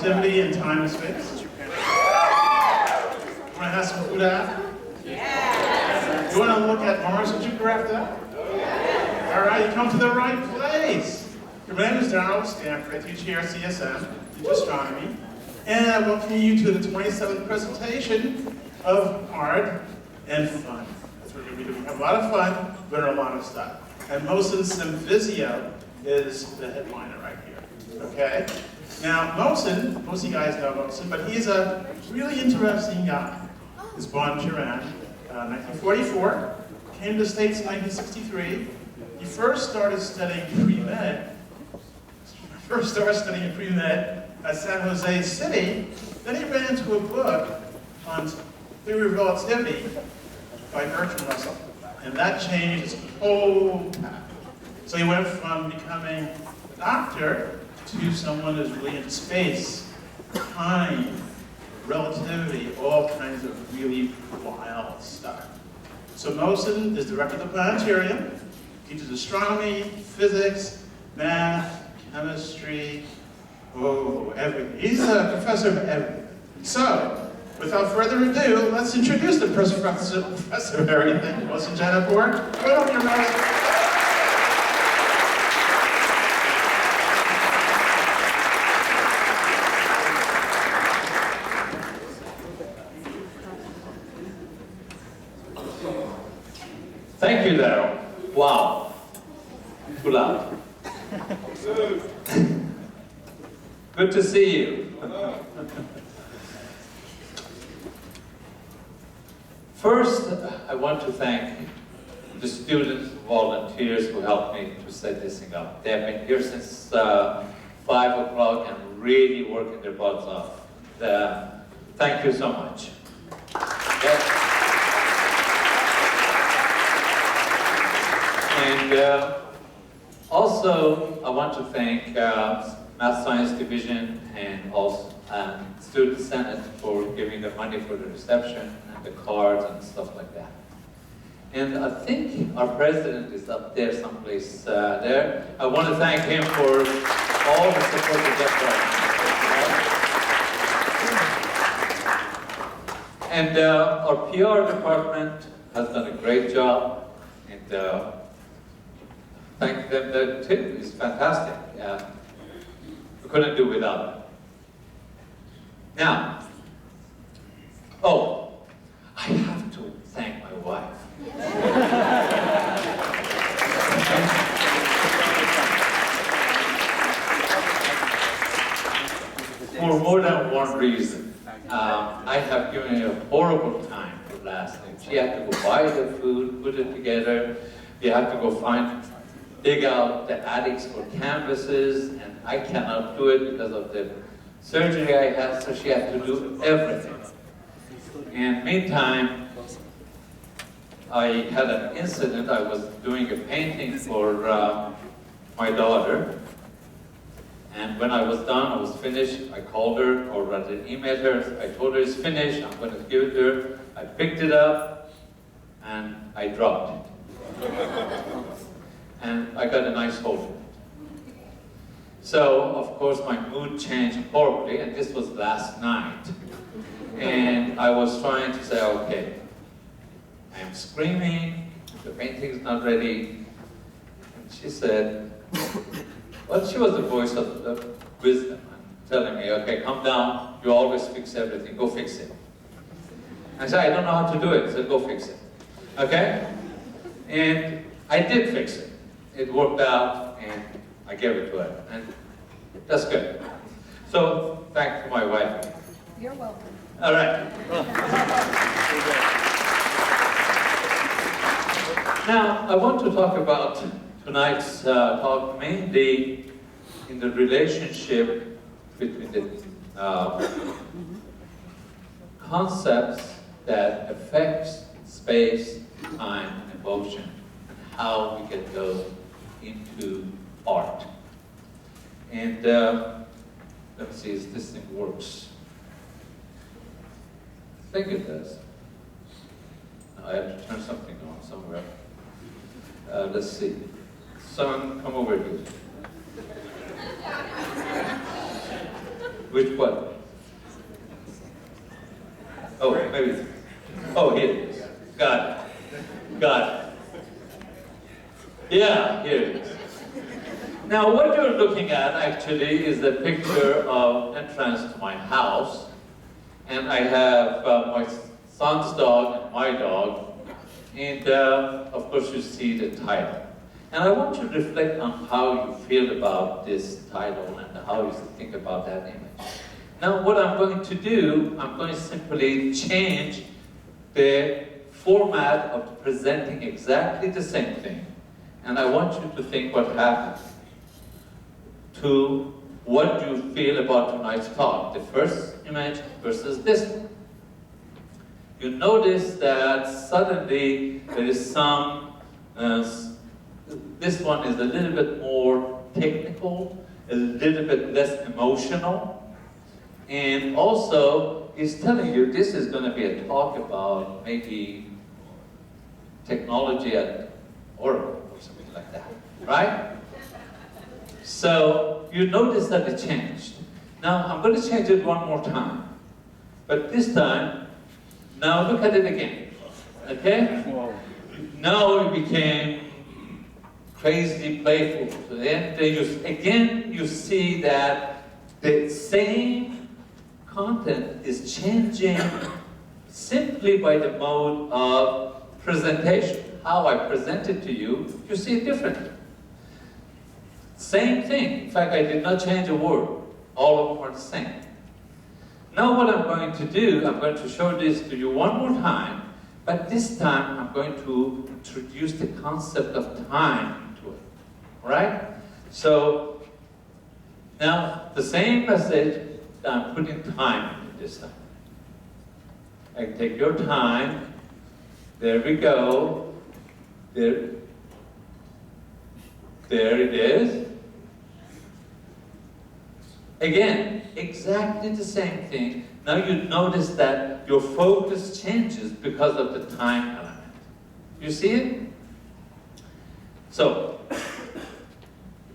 relativity in time and space? You want to have some food out? Yeah. You want to look at Mars and Jupiter after that? Yeah. All right, you come to the right place. My name is Donald Stanford. I teach here at CSM, teach astronomy. And I welcome you to the 27th presentation of Art and Fun. That's what we're going to be doing. We have a lot of fun, learn a lot of stuff. And Mohsen Symvisio is the headliner right here. Okay? Now, Mohsen, most of you guys know Mohsen, but he's a really interesting guy. He was born in Iran, 1944, came to the States in 1963. He first started studying pre-med. At San Jose City. Then he ran into a book on Theory of Relativity by Bertrand Russell. And that changed his whole path. So he went from becoming a doctor to someone who's really into space, time, relativity, all kinds of really wild stuff. So Mohsen is director of the planetarium, teaches astronomy, physics, math, chemistry, everything. He's a professor of everything. So, without further ado, let's introduce the professor of everything, Professor Jantapour. Put up your nose. Thank you, Daryl. Wow. Too loud. Good to see you. First, I want to thank the students, volunteers who helped me to set this thing up. They have been here since 5 o'clock and really working their butts off. Thank you so much. And also, I want to thank Math Science Division and also Student Senate for giving the money for the reception and the cards and stuff like that. And I think our president is up there someplace there. I want to thank him for all the support we get from him. And our PR department has done a great job. And thank them. The tip is fantastic. We couldn't do without it. Now, I have to thank my wife. For more than one reason. I have given her a horrible time for last night. She had to go buy the food, put it together. We had to go dig out the attics for canvases, and I cannot do it because of the surgery I had, so she had to do everything. And meantime, I had an incident. I was doing a painting for my daughter, and when I was done, I was finished, I called her, or rather emailed her. I told her it's finished, I'm going to give it to her. I picked it up, and I dropped it. And I got a nice hold of it. So, of course, my mood changed horribly, and this was last night. And I was trying to say, okay, I am screaming, the painting's not ready. And she said, well, she was the voice of wisdom, telling me, okay, calm down, you always fix everything, go fix it. I said, I don't know how to do it, so go fix it. Okay? And I did fix it. It worked out, and I gave it to her, and that's good. So, thanks to my wife. You're welcome. All right. Now, I want to talk about tonight's talk mainly in the relationship between the concepts that affects space, time, and emotion, and how we can go into art. And let me see if this thing works. I think it does. No, I have to turn something on somewhere. Let's see. Son, come over here. Which one? Oh, maybe. Oh, here it is. Got it. Got it. Yeah, here it is. Now, what you're looking at actually is the picture of entrance to my house. And I have my son's dog and my dog. And of course, you see the title. And I want you to reflect on how you feel about this title and how you think about that image. Now, what I'm going to do, I'm going to simply change the format of presenting exactly the same thing. And I want you to think what happened to what you feel about tonight's talk, the first image versus this one. You notice that suddenly there is some, this one is a little bit more technical, a little bit less emotional, and also it's telling you this is going to be a talk about maybe technology at Oracle or something like that, right? So you notice that it changed. Now I'm going to change it one more time, but this time, now look at it again, okay? Whoa. Now it became crazy playful. So then again you see that the same content is changing simply by the mode of presentation. How I present it to you, you see it differently. Same thing. In fact, I did not change a word. All of them are the same. Now what I'm going to do, I'm going to show this to you one more time, but this time I'm going to introduce the concept of time into it. All right? So now the same message, I'm putting time into this time. I take your time. There we go. There it is. Again, exactly the same thing. Now you notice that your focus changes because of the time element. You see it? So,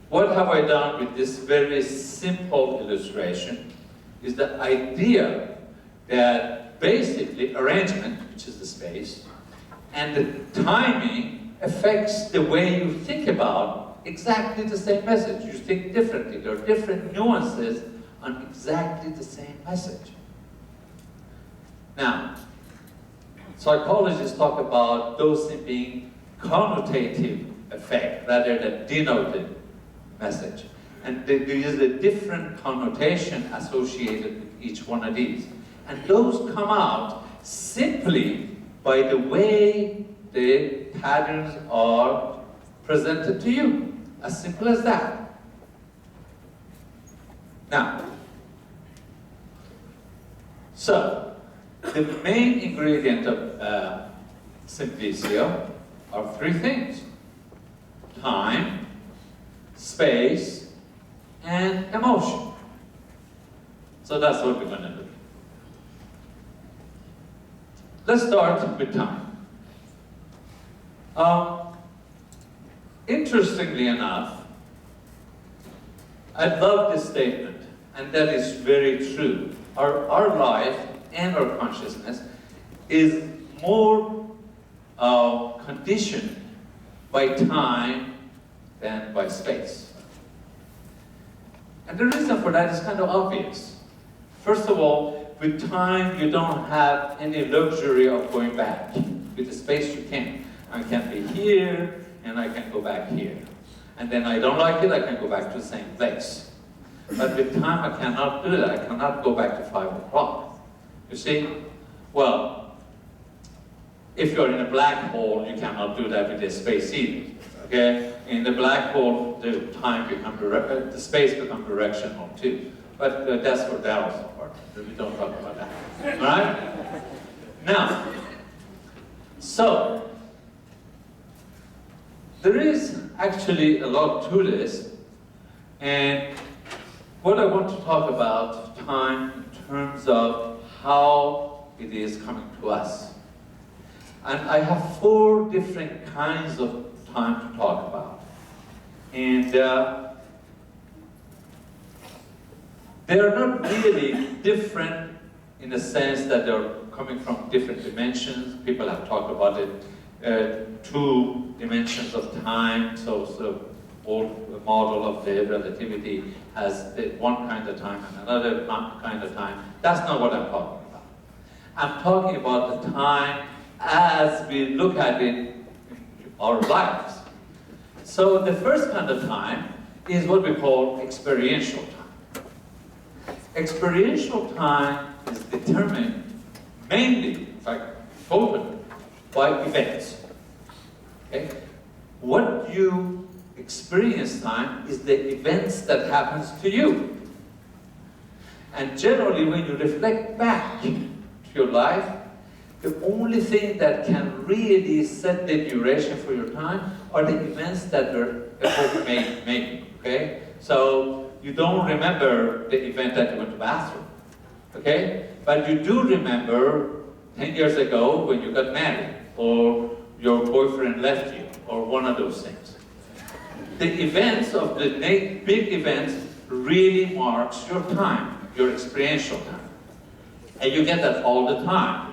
what have I done with this very simple illustration is the idea that basically arrangement, which is the space, and the timing affects the way you think about exactly the same message. You think differently. There are different nuances on exactly the same message. Now, psychologists talk about dosing being connotative effect rather than denoted message. And there is a different connotation associated with each one of these. And those come out simply by the way the patterns are presented to you. As simple as that. Now, so the main ingredient of Symvisio are three things: time, space, and emotion. So that's what we're going to do. Let's start with time. Interestingly enough, I love this statement, and that is very true. Our life and our consciousness is more conditioned by time than by space. And the reason for that is kind of obvious. First of all, with time, you don't have any luxury of going back. With the space, you can. I can be here, and I can go back here. And then I don't like it, I can go back to the same place. But with time, I cannot do that. I cannot go back to 5 o'clock. You see? Well, if you're in a black hole, you cannot do that with the space either. Okay? In the black hole, the time becomes the space becomes directional too. But that's for Daryl's part. We don't talk about that. All right? Now, so there is actually a lot to this, and what I want to talk about time in terms of how it is coming to us. And I have 4 different kinds of time to talk about. And they're not really different in the sense that they're coming from different dimensions. People have talked about it, 2 dimensions of time. So old model of the relativity has one kind of time and another kind of time. That's not what I'm talking about. I'm talking about the time as we look at it in our lives. So the first kind of time is what we call experiential time. Experiential time is determined mainly, in fact, totally, by events. Okay? What you experience time is the events that happens to you. And generally, when you reflect back to your life, the only thing that can really set the duration for your time are the events that were made, okay? So you don't remember the event that you went to the bathroom, okay? But you do remember 10 years ago when you got married, or your boyfriend left you, or one of those things. The events of the big events really marks your time, your experiential time. And you get that all the time.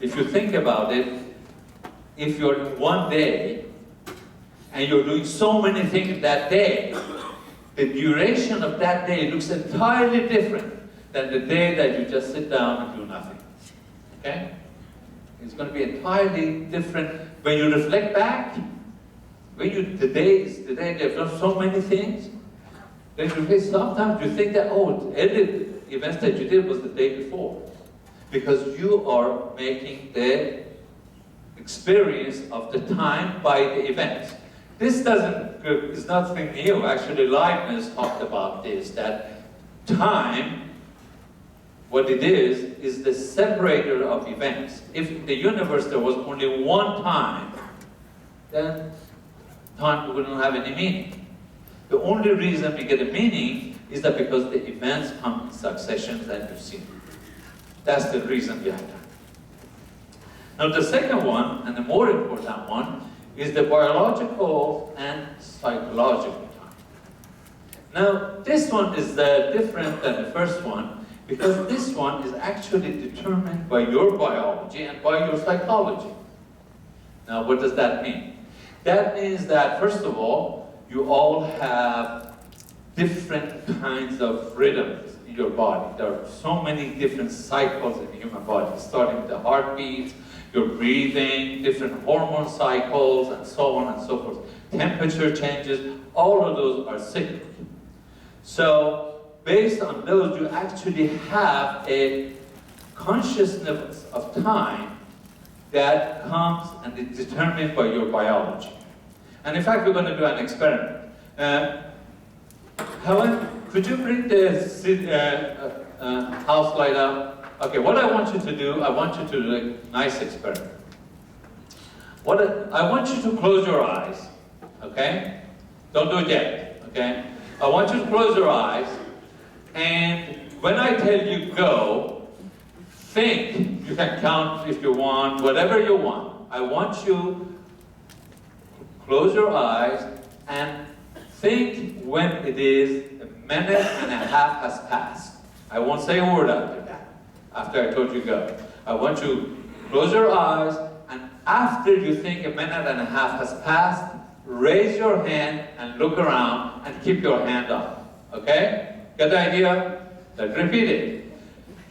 If you think about it, if you're in one day, and you're doing so many things that day, the duration of that day looks entirely different than the day that you just sit down and do nothing. Okay? It's going to be entirely different. When you reflect back, the day is the day they've done so many things, then sometimes you think that, oh, every event that you did was the day before. Because you are making the experience of the time by the events. This is nothing new. Actually, Leibniz talked about this, that time, what it is the separator of events. If in the universe there was only one time, then time wouldn't have any meaning. The only reason we get a meaning is that because the events come in succession that you see. That's the reason behind that. Now the second one, and the more important one, is the biological and psychological time. Now this one is different than the first one, because this one is actually determined by your biology and by your psychology. Now what does that mean? That means that, first of all, you all have different kinds of rhythms in your body. There are so many different cycles in the human body, starting with the heartbeat, your breathing, different hormone cycles, and so on and so forth. Temperature changes, all of those are cyclic. So, based on those, you actually have a consciousness of time that comes and is determined by your biology. And in fact, we're going to do an experiment. Helen, could you bring the house light up? Okay, what I want you to do, I want you to do a nice experiment. I want you to close your eyes, okay? Don't do it yet, okay? I want you to close your eyes, and when I tell you go, think. You can count if you want, whatever you want. I want you to close your eyes and think when it is a minute and a half has passed. I won't say a word after that, after I told you go. I want you to close your eyes, and after you think a minute and a half has passed, raise your hand and look around and keep your hand up. Okay? Get the idea? Let's repeat it.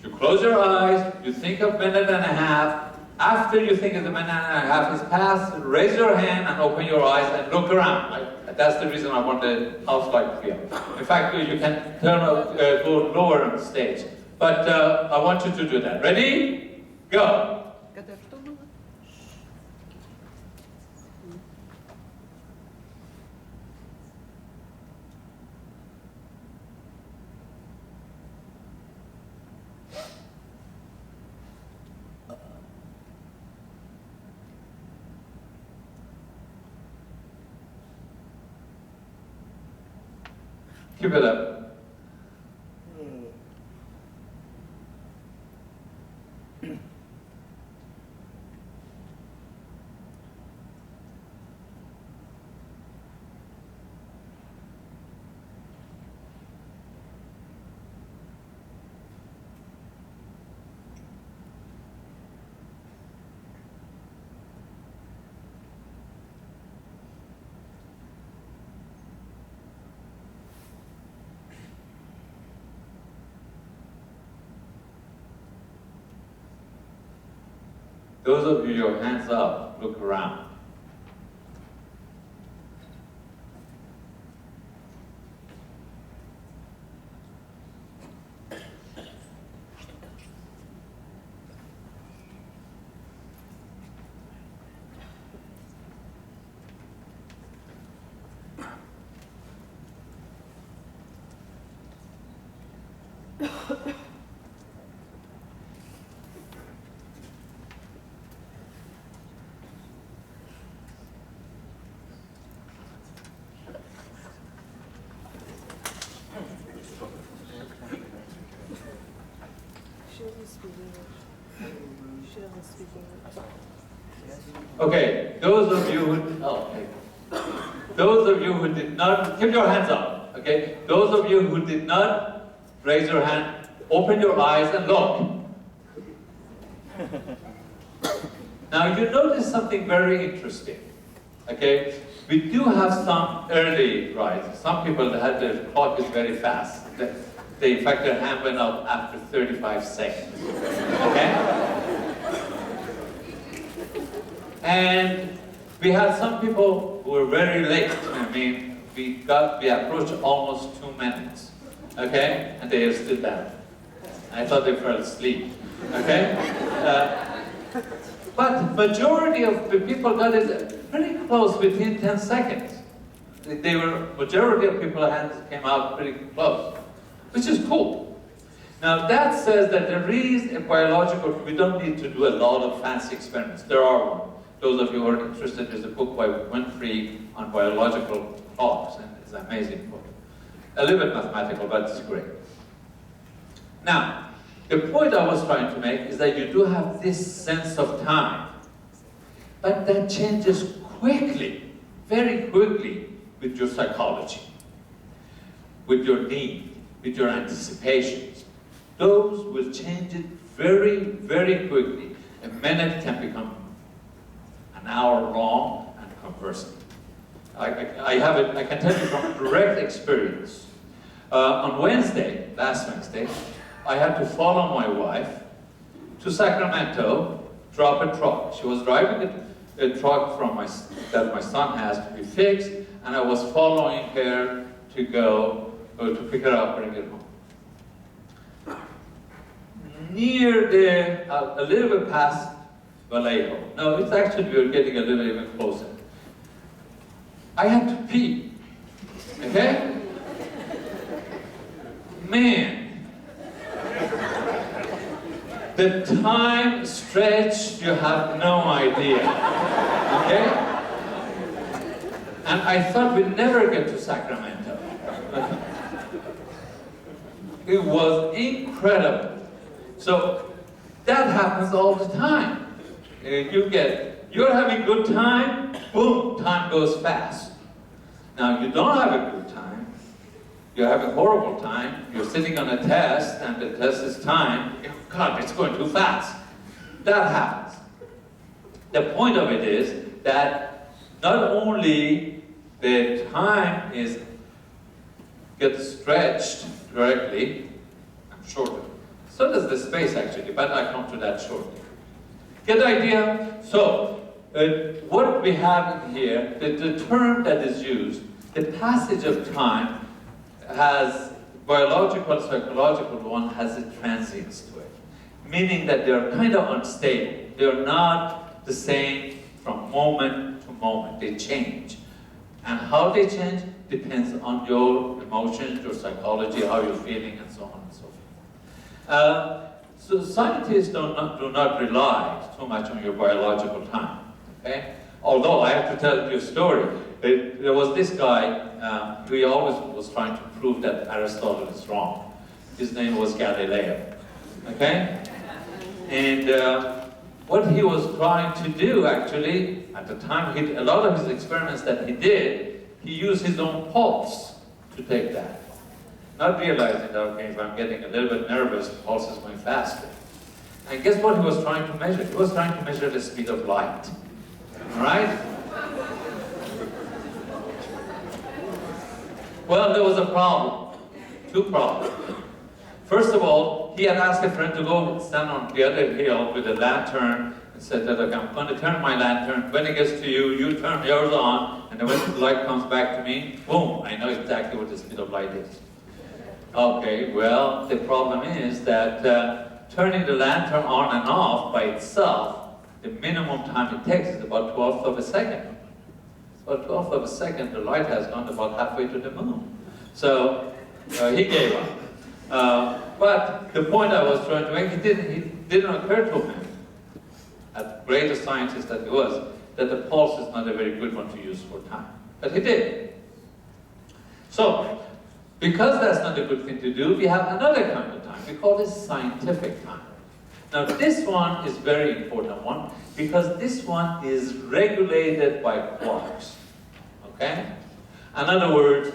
You close your eyes, you think of a minute and a half. After you think of the minute and a half has passed, raise your hand and open your eyes and look around. That's the reason I want the house light to be up. In fact, you can go lower on stage. But I want you to do that. Ready? Go. Keep it up. Those of you, your hands up, look around. Okay, those of you who did not, keep your hands up, okay? Those of you who did not raise your hand, open your eyes and look. Now you notice something very interesting, okay? We do have some early risers. Some people that had their clock is very fast. In fact, their hand went up after 35 seconds, okay? And we had some people who were very late. I mean, we approached almost 2 minutes, okay? And they are still down. I thought they fell asleep, okay? But majority of the people got it pretty close, within 10 seconds. Majority of people's hands came out pretty close, which is cool. Now that says that there is a biological, we don't need to do a lot of fancy experiments. There are one. Those of you who are interested, there's a book by Winfrey on biological clocks, and it's an amazing book. A little bit mathematical, but it's great. Now, the point I was trying to make is that you do have this sense of time, but that changes quickly, very quickly, with your psychology, with your need, with your anticipations. Those will change it very, very quickly. A minute can become an hour long and conversely. I can tell you from direct experience. On Wednesday, last Wednesday, I had to follow my wife to Sacramento, drop a truck. She was driving a truck that my son has to be fixed, and I was following her to go to pick her up, bring it home. Near a little bit past Vallejo. No, it's actually, we were getting a little even closer. I had to pee, okay? Man, the time stretched, you have no idea, okay? And I thought we'd never get to Sacramento. It was incredible. So that happens all the time. You're having good time, boom, time goes fast. Now you don't have a good time, you're having horrible time, you're sitting on a test and the test is time, God, it's going too fast. That happens. The point of it is that not only the time gets stretched directly and shorter, so does the space actually, but I'll come to that shortly. Get the idea? So, what we have in here, the term that is used, the passage of time has, biological, psychological one has a transience to it. Meaning that they're kind of unstable. They're not the same from moment to moment. They change. And how they change depends on your emotions, your psychology, how you're feeling, and so on and so forth. So scientists do not rely too much on your biological time, okay? Although I have to tell you a story. There was this guy who always was trying to prove that Aristotle is wrong. His name was Galileo, okay? And what he was trying to do actually, at the time, a lot of his experiments that he did, he used his own pulse to take that. Not realizing that, okay, if I'm getting a little bit nervous, the pulse is going faster. And guess what he was trying to measure? He was trying to measure the speed of light. All right? Well, there was a problem. Two problems. First of all, he had asked a friend to go stand on the other hill with a lantern and said that, okay, I'm going to turn my lantern. When it gets to you, you turn yours on, and then when the light comes back to me, boom, I know exactly what the speed of light is. Okay, well, the problem is that turning the lantern on and off by itself, the minimum time it takes is about 1/12 of a second. About 1/12 of a second, the light has gone about halfway to the moon. So he gave up. But the point I was trying to make, it didn't occur to him, as great a scientist that he was, that the pulse is not a very good one to use for time. But he did. So, because that's not a good thing to do, we have another kind of time. We call this scientific time. Now this one is very important one, because this one is regulated by clocks. Okay? In other words,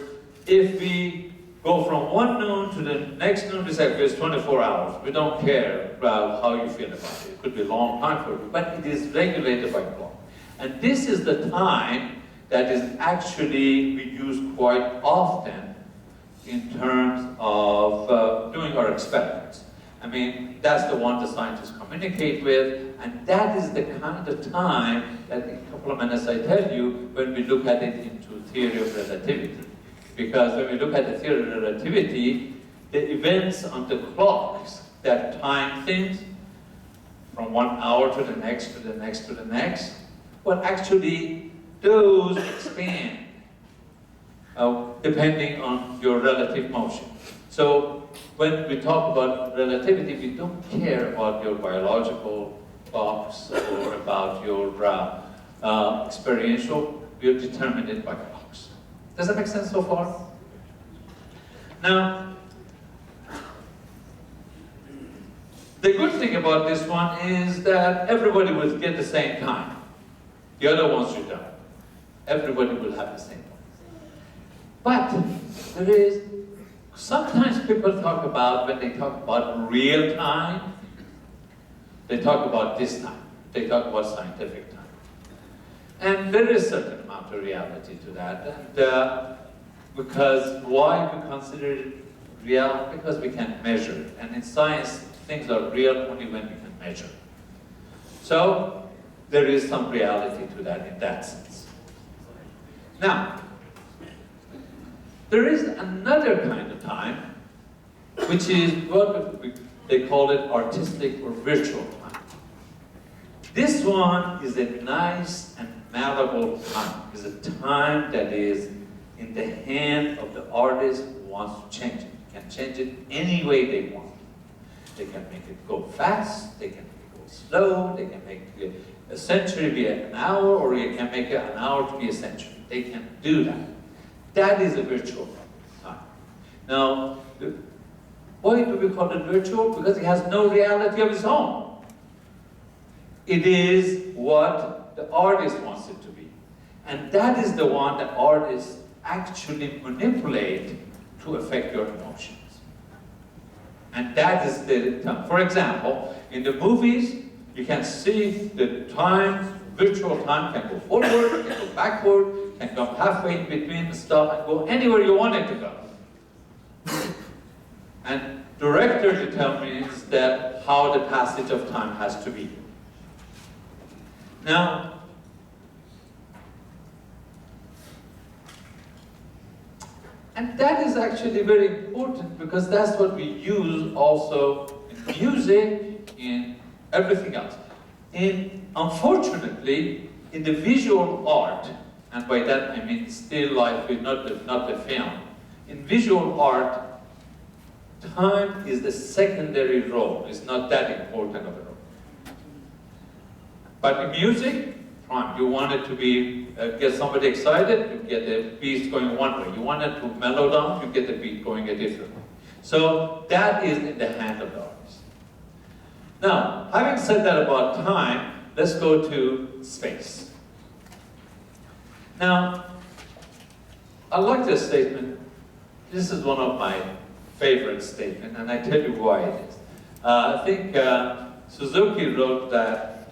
if we go from one noon to the next noon, we say it's 24 hours. We don't care about how you feel about it. It could be a long time for you, but it is regulated by clock. And this is the time that is actually we use quite often in terms of doing our experiments. I mean, that's the one the scientists communicate with, and that is the kind of time that in a couple of minutes I tell you when we look at it into theory of relativity. Because when we look at the theory of relativity, the events on the clocks that time things from 1 hour to the next, to the next, to the next, well, actually, those expand depending on your relative motion. So when we talk about relativity, we don't care about your biological clocks or about your experiential. We're determined by clocks. Does that make sense so far? Now, the good thing about this one is that everybody will get the same time. The other ones you don't. Everybody will have the same one. But there is, sometimes people talk about, when they talk about real time, they talk about this time. They talk about scientific time. And there is a certain amount of reality to that. And because why we consider it real? Because we can measure it. And in science, things are real only when we can measure. So there is some reality to that in that sense. Now, there is another kind of time, which is what they call it artistic or virtual time. This one is a nice and malleable time. It's a time that is in the hand of the artist who wants to change it. They can change it any way they want. They can make it go fast, they can make it go slow, they can make a century be an hour, or you can make an hour to be a century. They can do that. That is a virtual time. Now, why do we call it virtual? Because it has no reality of its own. It is what the artist wants it to be. And that is the one that artists actually manipulate to affect your emotions. And that is the time. For example, in the movies, you can see the time, virtual time can go forward, can go backward, can go halfway in between the stuff and go anywhere you want it to go. And director determines that how the passage of time has to be. Now, and that is actually very important because that's what we use also in music, in everything else. Unfortunately, in the visual art, and by that I mean still life, not the film, in visual art, time is the secondary role. It's not that important of a role. But in music, you want it to be, get somebody excited, you get the beat going one way. You want it to mellow down, you get the beat going a different way. So that is in the hand of the artist. Now, having said that about time, let's go to space. Now, I like this statement. This is one of my favorite statements, and I tell you why it is. I think Suzuki wrote that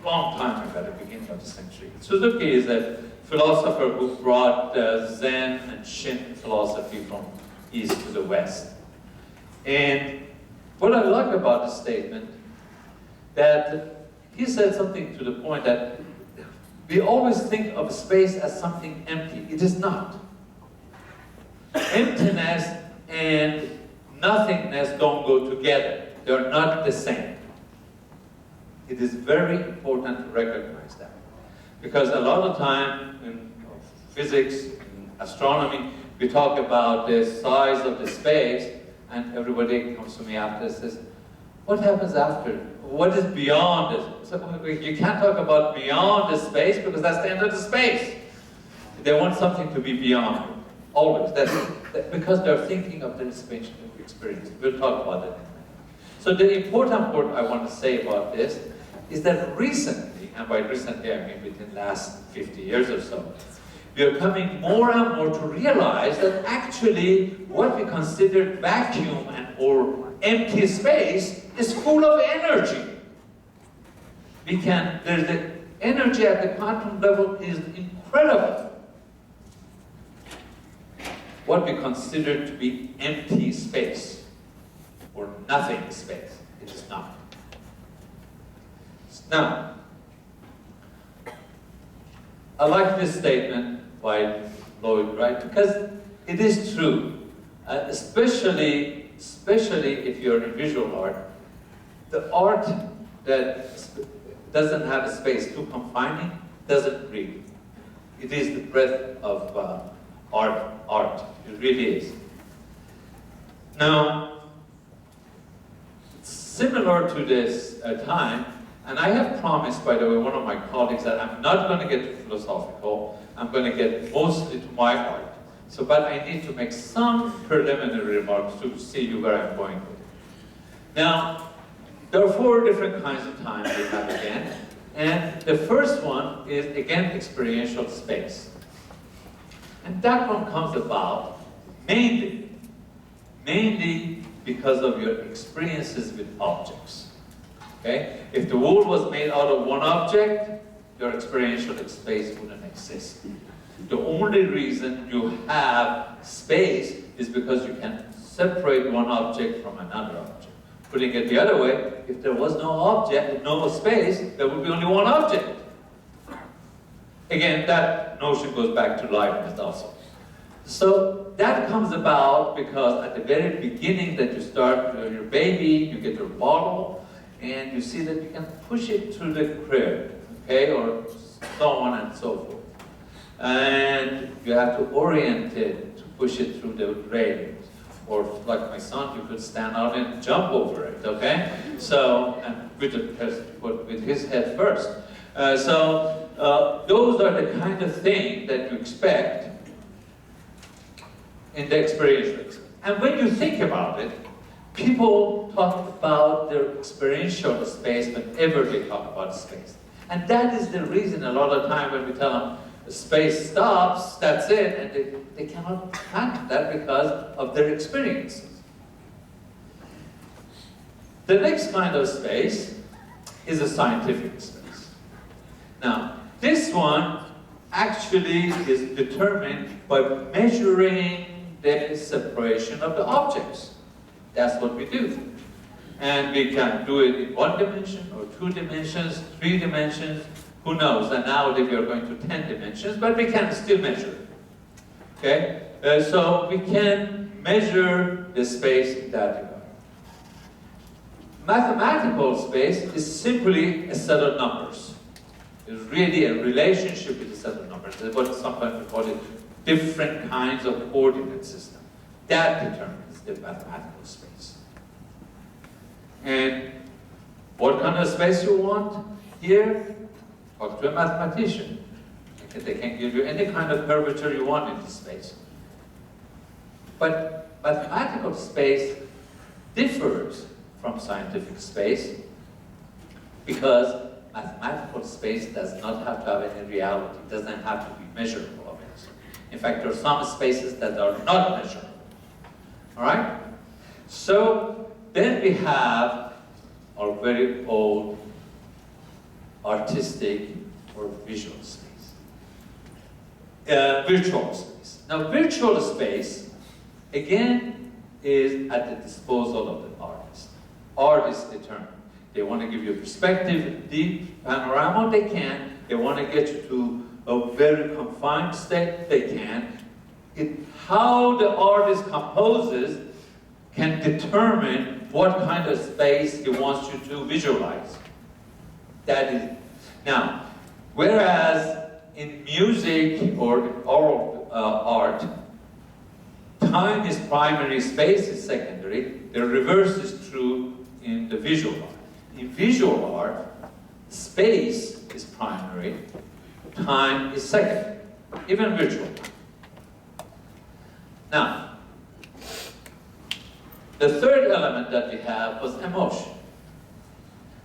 long time ago, at the beginning of the century. Suzuki is a philosopher who brought Zen and Shin philosophy from east to the west. And what I like about the statement, that he said something to the point that we always think of space as something empty. It is not. Emptiness and nothingness don't go together. They're not the same. It is very important to recognize that. Because a lot of time in physics, in astronomy, we talk about the size of the space, and everybody comes to me after and says, what happens after? What is beyond it? So you can't talk about beyond the space because that's the end of the space. They want something to be beyond. Always. Because they're thinking of their experience. We'll talk about it in a minute. So the important part I want to say about this is that recently, and by recently I mean within the last 50 years or so, we are coming more and more to realize that actually what we consider vacuum or empty space is full of energy. The energy at the quantum level is incredible. What we consider to be empty space or nothing space, it is not. Now, I like this statement by Lloyd Wright because it is true, especially if you're in visual art. The art that doesn't have a space too confining doesn't read. It is the breadth of art. It really is. Now, similar to this time, and I have promised, by the way, one of my colleagues that I'm not going to get too philosophical. I'm going to get mostly to my art. So, but I need to make some preliminary remarks to see where I'm going with it. Now, there are 4 different kinds of time we have again. And the first one is, again, experiential space. And that one comes about mainly because of your experiences with objects. Okay? If the world was made out of one object, your experiential space wouldn't exist. The only reason you have space is because you can separate one object from another object. Putting it the other way, if there was no object, no space, there would be only one object. Again, that notion goes back to Leibniz also. So that comes about because at the very beginning that you start your baby, you get your bottle, and you see that you can push it through the crib, okay, or so on and so forth. And you have to orient it to push it through the railings. Or like my son, you could stand out and jump over it, okay? So, and with his head first. Those are the kind of thing that you expect in the experiential. And when you think about it, people talk about their experiential space whenever they talk about space. And that is the reason a lot of time when we tell them space stops, that's it, and they cannot handle that because of their experiences. The next kind of space is a scientific space. Now, this one actually is determined by measuring the separation of the objects. That's what we do. And we can do it in 1 dimension, or 2 dimensions, 3 dimensions, who knows? And nowadays we are going to 10 dimensions, but we can still measure it. Okay? So we can measure the space in that regard. Mathematical space is simply a set of numbers. It's really a relationship with a set of numbers. That's what sometimes we call it different kinds of coordinate system. That determines the mathematical space. And what kind of space you want here? Talk to a mathematician. They can give you any kind of curvature you want in this space. But mathematical space differs from scientific space because mathematical space does not have to have any reality. It doesn't have to be measurable. In fact, there are some spaces that are not measurable. All right? So then we have our very old artistic or visual space. Virtual space. Now, virtual space, again, is at the disposal of the artist. Artists determine. They want to give you a perspective, deep panorama, they can. They want to get you to a very confined state, they can. How the artist composes can determine what kind of space he wants you to visualize. That is, now, whereas in music or oral art, time is primary, space is secondary, the reverse is true in the visual art. In visual art, space is primary, time is secondary, even virtual time. Now, the third element that we have was emotion.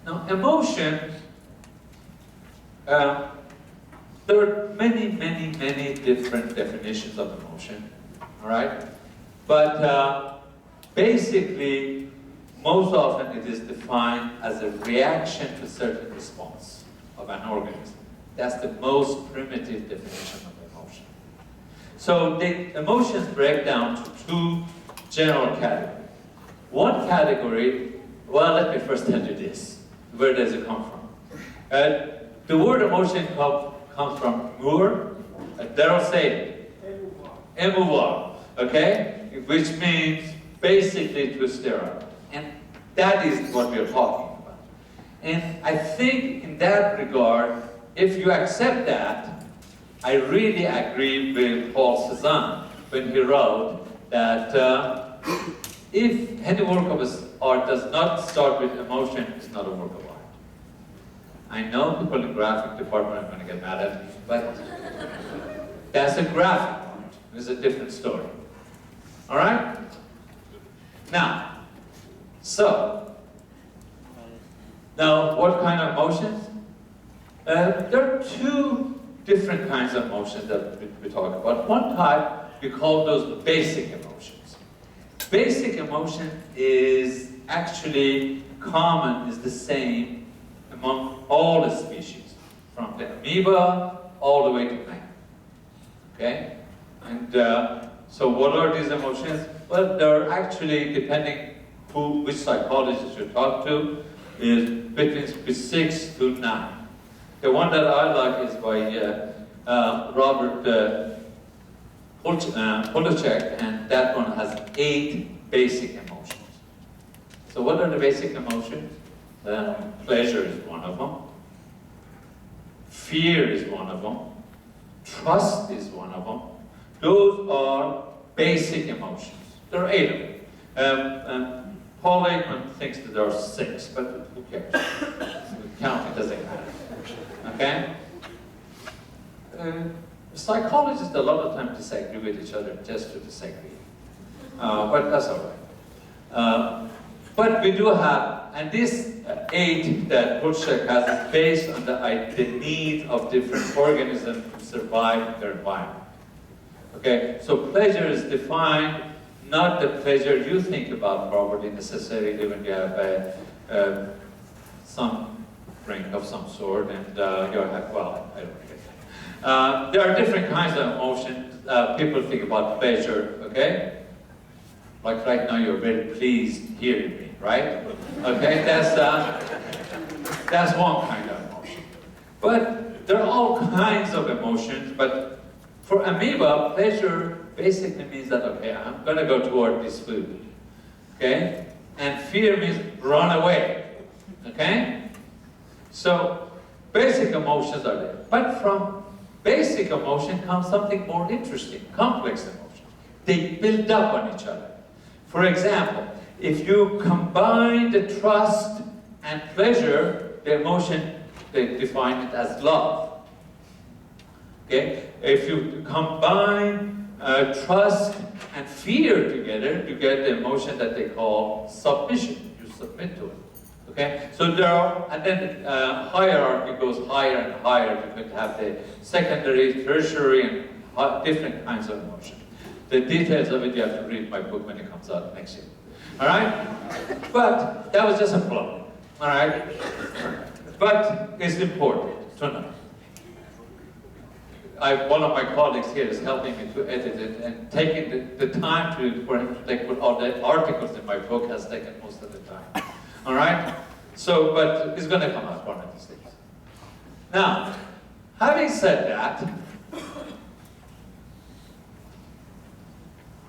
Now, emotion, there are many, many, many different definitions of emotion, all right? But basically, most often it is defined as a reaction to a certain response of an organism. That's the most primitive definition of emotion. So the emotions break down to two general categories. One category, well, let me first tell you this. Where does it come from? The word emotion comes from Moore, Daryl say émouvoir, okay? Which means basically to stir up. And that is what we're talking about. And I think in that regard, if you accept that, I really agree with Paul Cézanne when he wrote that if any work of art does not start with emotion, it's not a work of art. I know people in the graphic department are going to get mad at me, but that's a graphic art. It's a different story. All right? Now, now what kind of emotions? There are two different kinds of emotions that we talk about. One type, we call those basic emotions. Basic emotion is actually common, is the same among all the species, from the amoeba all the way to man. Okay? And so what are these emotions? Well, they're actually, depending which psychologist you talk to, is between 6 to 9. The one that I like is by Robert Polacek, and that one has 8 basic emotions. So what are the basic emotions? Pleasure is one of them. Fear is one of them. Trust is one of them. Those are basic emotions. There are 8 of them. Paul Ekman thinks that there are 6, but who cares? Counting doesn't matter. Okay? Psychologists a lot of times disagree with each other just to disagree. But that's all right. But we do have, and this 8 that Polacek has is based on the needs of different organisms to survive in their environment. Okay, so pleasure is defined, not the pleasure you think about probably necessarily when you have some drink of some sort and you're like, well, I don't get it. There are different kinds of emotions. People think about pleasure, okay? Like right now you're very pleased hearing me, right? Okay, that's one kind of emotion. But there are all kinds of emotions, but for amoeba, pleasure basically means that, okay, I'm going to go toward this food, okay? And fear means run away, okay? So basic emotions are there. But from basic emotion comes something more interesting, complex emotion. They build up on each other. For example, if you combine the trust and pleasure, the emotion, they define it as love. Okay? If you combine trust and fear together, you get the emotion that they call submission. You submit to it. Okay? So there are, and then hierarchy goes higher and higher. You could have the secondary, tertiary, and different kinds of emotions. The details of it you have to read my book when it comes out next year. All right? But that was just a flow. All right? But it's important to know. One of my colleagues here is helping me to edit it, and taking the time for him to put all the articles in my book has taken most of the time. All right? So, but it's going to come out one of these days. Now, having said that,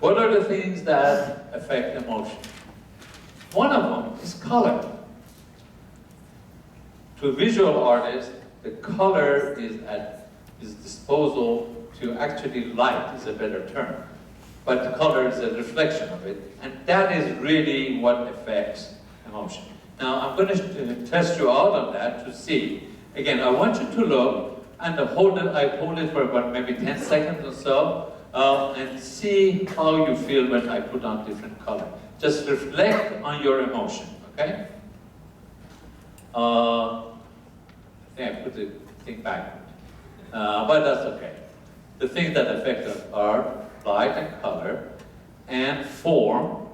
what are the things that affect emotion? One of them is color. To a visual artist, the color is at his disposal to actually light is a better term. But the color is a reflection of it, and that is really what affects emotion. Now, I'm going to test you out on that to see. Again, I want you to look and hold it. I hold it for about maybe 10 seconds or so, and see how you feel when I put on different color. Just reflect on your emotion, okay? I think I put the thing back, but that's okay. The things that affect us are light and color, and form,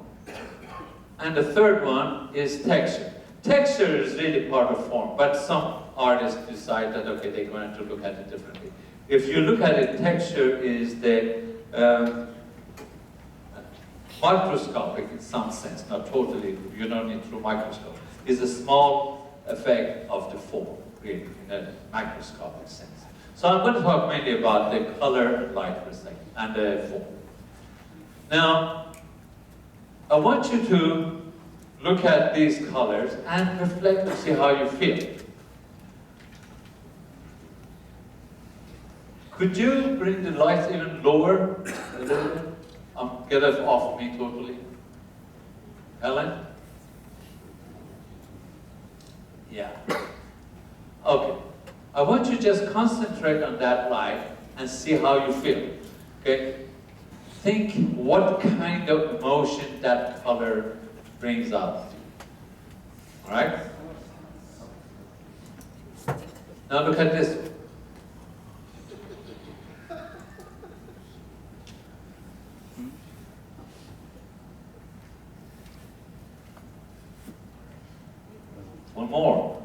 and the third one is texture. Texture is really part of form, but some artists decide that, okay, they're going to look at it differently. If you look at it, texture is the microscopic in some sense, not totally, you don't need through microscope, is a small effect of the form, really, in a microscopic sense. So I'm going to talk mainly about the color and light for a second, and the form. Now, I want you to look at these colors and reflect and see how you feel. Could you bring the lights even lower a little bit? Get it off me totally. Helen? Yeah. Okay. I want you to just concentrate on that light and see how you feel. Okay? Think what kind of emotion that color brings up. All right? Now look at this. One more.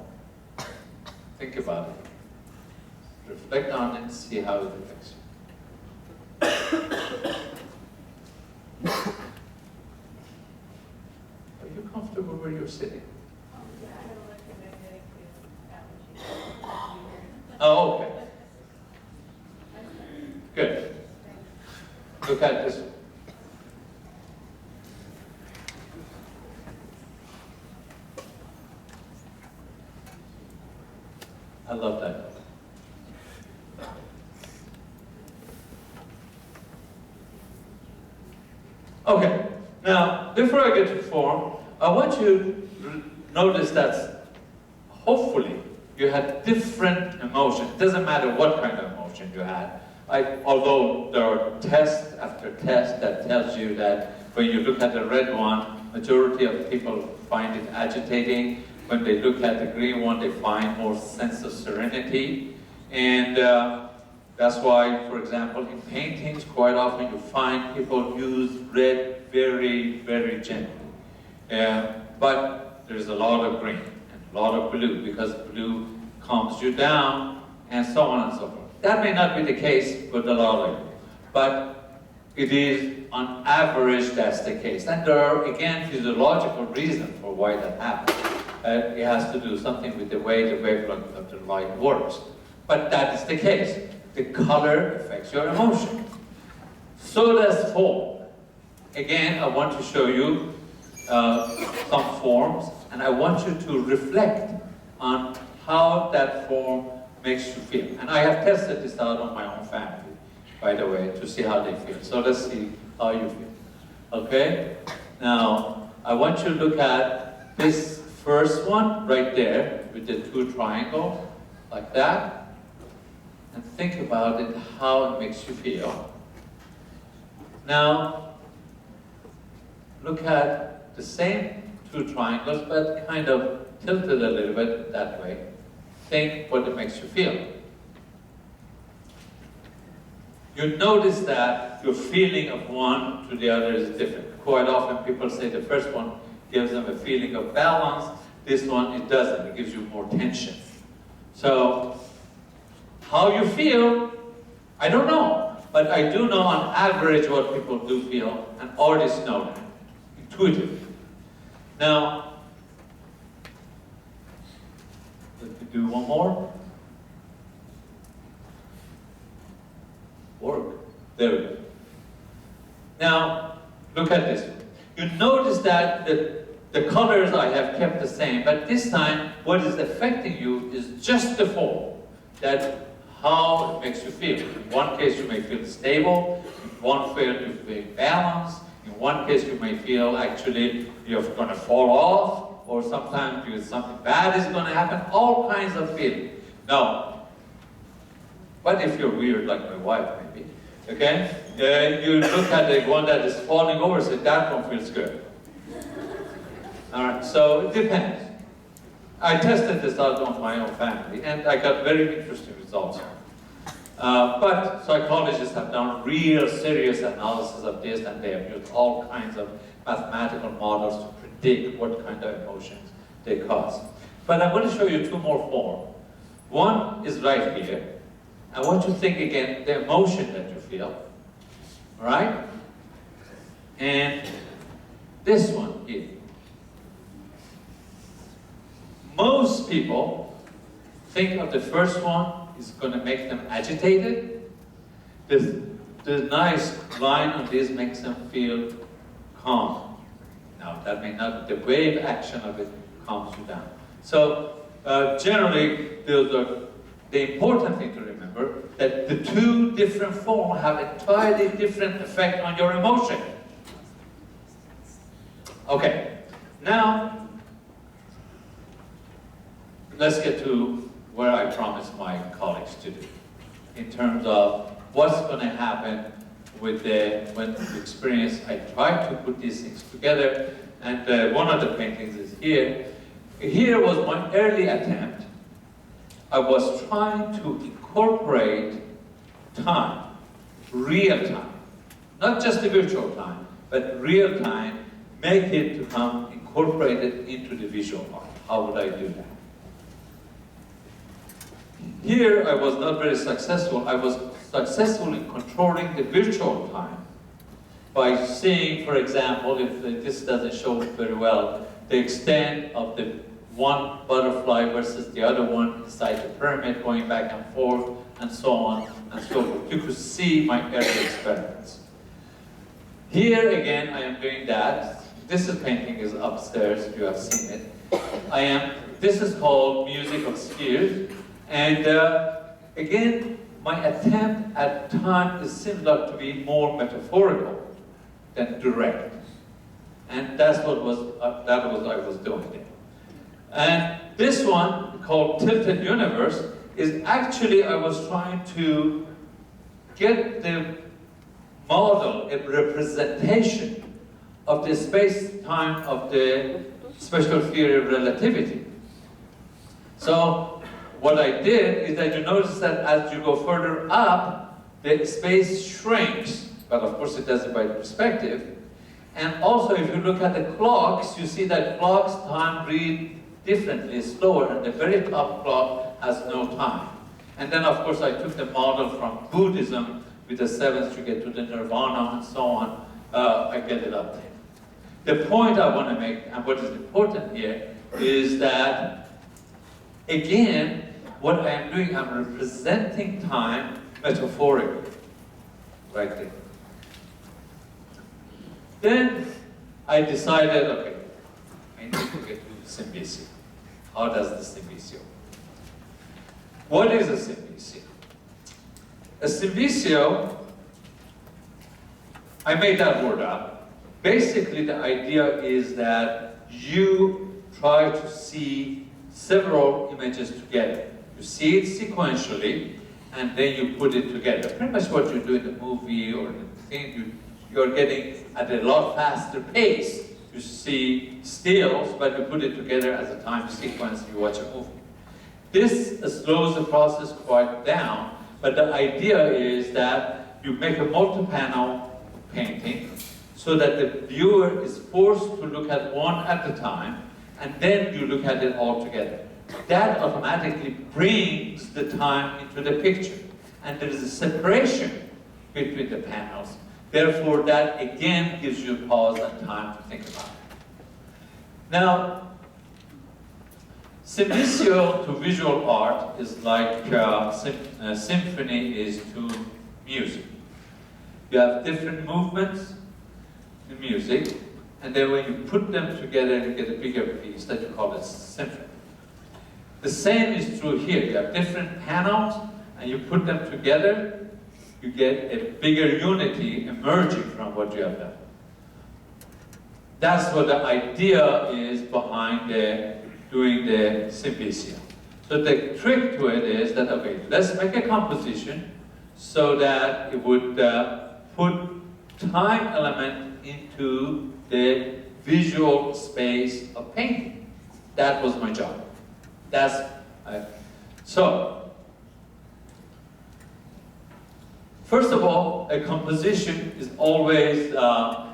Think about it. Reflect on it and see how it affects you. Are you comfortable where you're sitting? Oh, okay. Good. Look at this one. I love that. Okay, now before I get to form, I want you to notice that hopefully you had different emotions. It doesn't matter what kind of emotion you had. Although there are test after test that tells you that when you look at the red one, majority of people find it agitating. When they look at the green one, they find more sense of serenity. And that's why, for example, in paintings, quite often you find people use red very, very gently. But there's a lot of green and a lot of blue, because blue calms you down, and so on and so forth. That may not be the case with a lot of it, but it is, on average, that's the case. And there are, again, physiological reasons for why that happens. It has to do something with the way the wavelength of the light works. But that is the case. The color affects your emotion. So does form. Again, I want to show you some forms, and I want you to reflect on how that form makes you feel. And I have tested this out on my own family, by the way, to see how they feel. So let's see how you feel. Okay? Now, I want you to look at this first one right there with the two triangles, like that, and think about it, how it makes you feel. Now, look at the same two triangles, but kind of tilted a little bit that way. Think what it makes you feel. You notice that your feeling of one to the other is different. Quite often people say the first one gives them a feeling of balance. This one, it doesn't. It gives you more tension. So, how you feel, I don't know. But I do know on average what people do feel, and artists know that, intuitively. Now, Do one more. Work. There we go. Now, look at this one. You notice that the colors I have kept the same, but this time what is affecting you is just the form, that how it makes you feel. In one case you may feel stable, in one case you feel balanced, in one case you may feel actually you're going to fall off, or sometimes because something bad is going to happen, all kinds of feelings. Now, what if you're weird like my wife maybe, okay? You look at the one that is falling over and say, that one feels good. All right, so it depends. I tested this out on my own family, and I got very interesting results. But psychologists have done real serious analysis of this, and they have used all kinds of mathematical models to predict what kind of emotions they cause. But I'm going to show you two more forms. One is right here. I want you to think again the emotion that you feel. All right? And this one here. Most people think of the first one is going to make them agitated. The nice line on this makes them feel calm. Now, that may not, the wave action of it calms you down. So, generally, the important thing to remember that the two different forms have entirely different effect on your emotion. Okay, now, let's get to where I promised my colleagues to do in terms of what's going to happen with when the experience. I tried to put these things together, and one of the paintings is here. Here was my early attempt. I was trying to incorporate time, real time, not just the virtual time, but real time, make it to come incorporated into the visual art. How would I do that? Here, I was not very successful. I was successful in controlling the virtual time by seeing, for example, if this doesn't show very well, the extent of the one butterfly versus the other one inside the pyramid, going back and forth, and so on and so forth. You could see my early experiments. Here again, I am doing that. This painting is upstairs, if you have seen it. This is called Music of Spheres. And again, my attempt at time is similar to be more metaphorical than direct. And that's what I was doing there. And this one, called Tilted Universe, is actually, I was trying to get the model, a representation of the space-time of the special theory of relativity. So, what I did is that you notice that as you go further up, the space shrinks, but of course it does it by perspective. And also, if you look at the clocks, you see that clocks time read differently, slower, and the very top clock has no time. And then, of course, I took the model from Buddhism with the sevens to get to the nirvana and so on. I get it up there. The point I want to make, and what is important here, is that, again, what I am doing, I'm representing time metaphorically, right there. Then I decided, okay, I need to get to Symvisio. How does the Symvisio? What is a Symvisio? A Symvisio, I made that word up. Basically, the idea is that you try to see several images together. You see it sequentially, and then you put it together. Pretty much what you do in the movie or the thing, you're getting at a lot faster pace. You see stills, but you put it together as a time sequence and you watch a movie. This slows the process quite down, but the idea is that you make a multi-panel painting so that the viewer is forced to look at one at a time, and then you look at it all together. That automatically brings the time into the picture, and there is a separation between the panels. Therefore, that again gives you pause and time to think about it. Now, Symvisio to visual art is like symphony is to music. You have different movements in music, and then when you put them together, you get a bigger piece that you call a symphony. The same is true here. You have different panels, and you put them together, you get a bigger unity emerging from what you have done. That's what the idea is behind doing the Symvisio. So the trick to it is that, okay, let's make a composition so that it would put time element into the visual space of painting. That was my job. So, first of all, a composition is always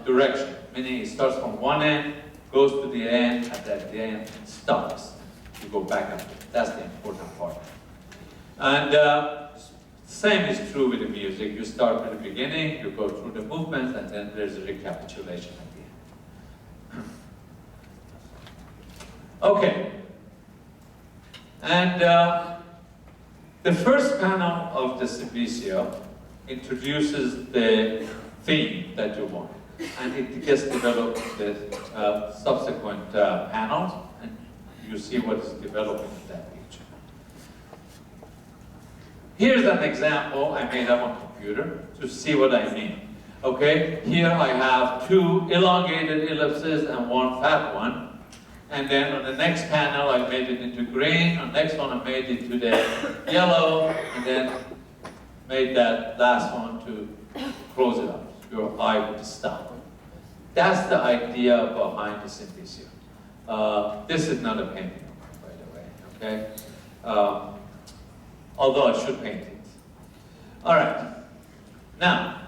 direction, meaning it starts from one end, goes to the end, and at the end stops. You go back up. That's the important part. And same is true with the music. You start with the beginning, you go through the movements, and then there's a recapitulation at the end. Okay. And the first panel of the Symvisio introduces the theme that you want. And it gets developed with subsequent panels, and you see what is developing in that region. Here's an example I made up on computer to see what I mean. Okay, here I have two elongated ellipses and one fat one. And then on the next panel, I made it into green. On the next one, I made it to the yellow, and then made that last one to close it up. Your eye would stop. That's the idea behind the Symvisio. This is not a painting, by the way, okay? Although I should paint it. All right. Now,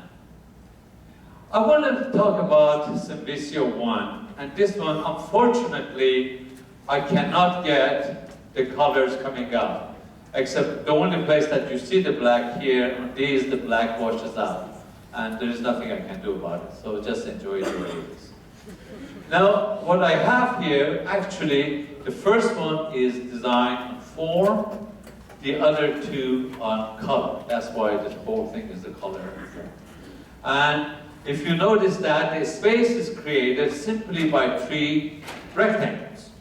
I want to talk about Symvisio 1. And this one, unfortunately, I cannot get the colors coming out. Except the only place that you see the black here, on these, the black washes out. And there is nothing I can do about it. So just enjoy it the way it is. Now, what I have here, actually, the first one is designed on form, the other two on color. That's why this whole thing is the color and form. And if you notice that the space is created simply by three rectangles,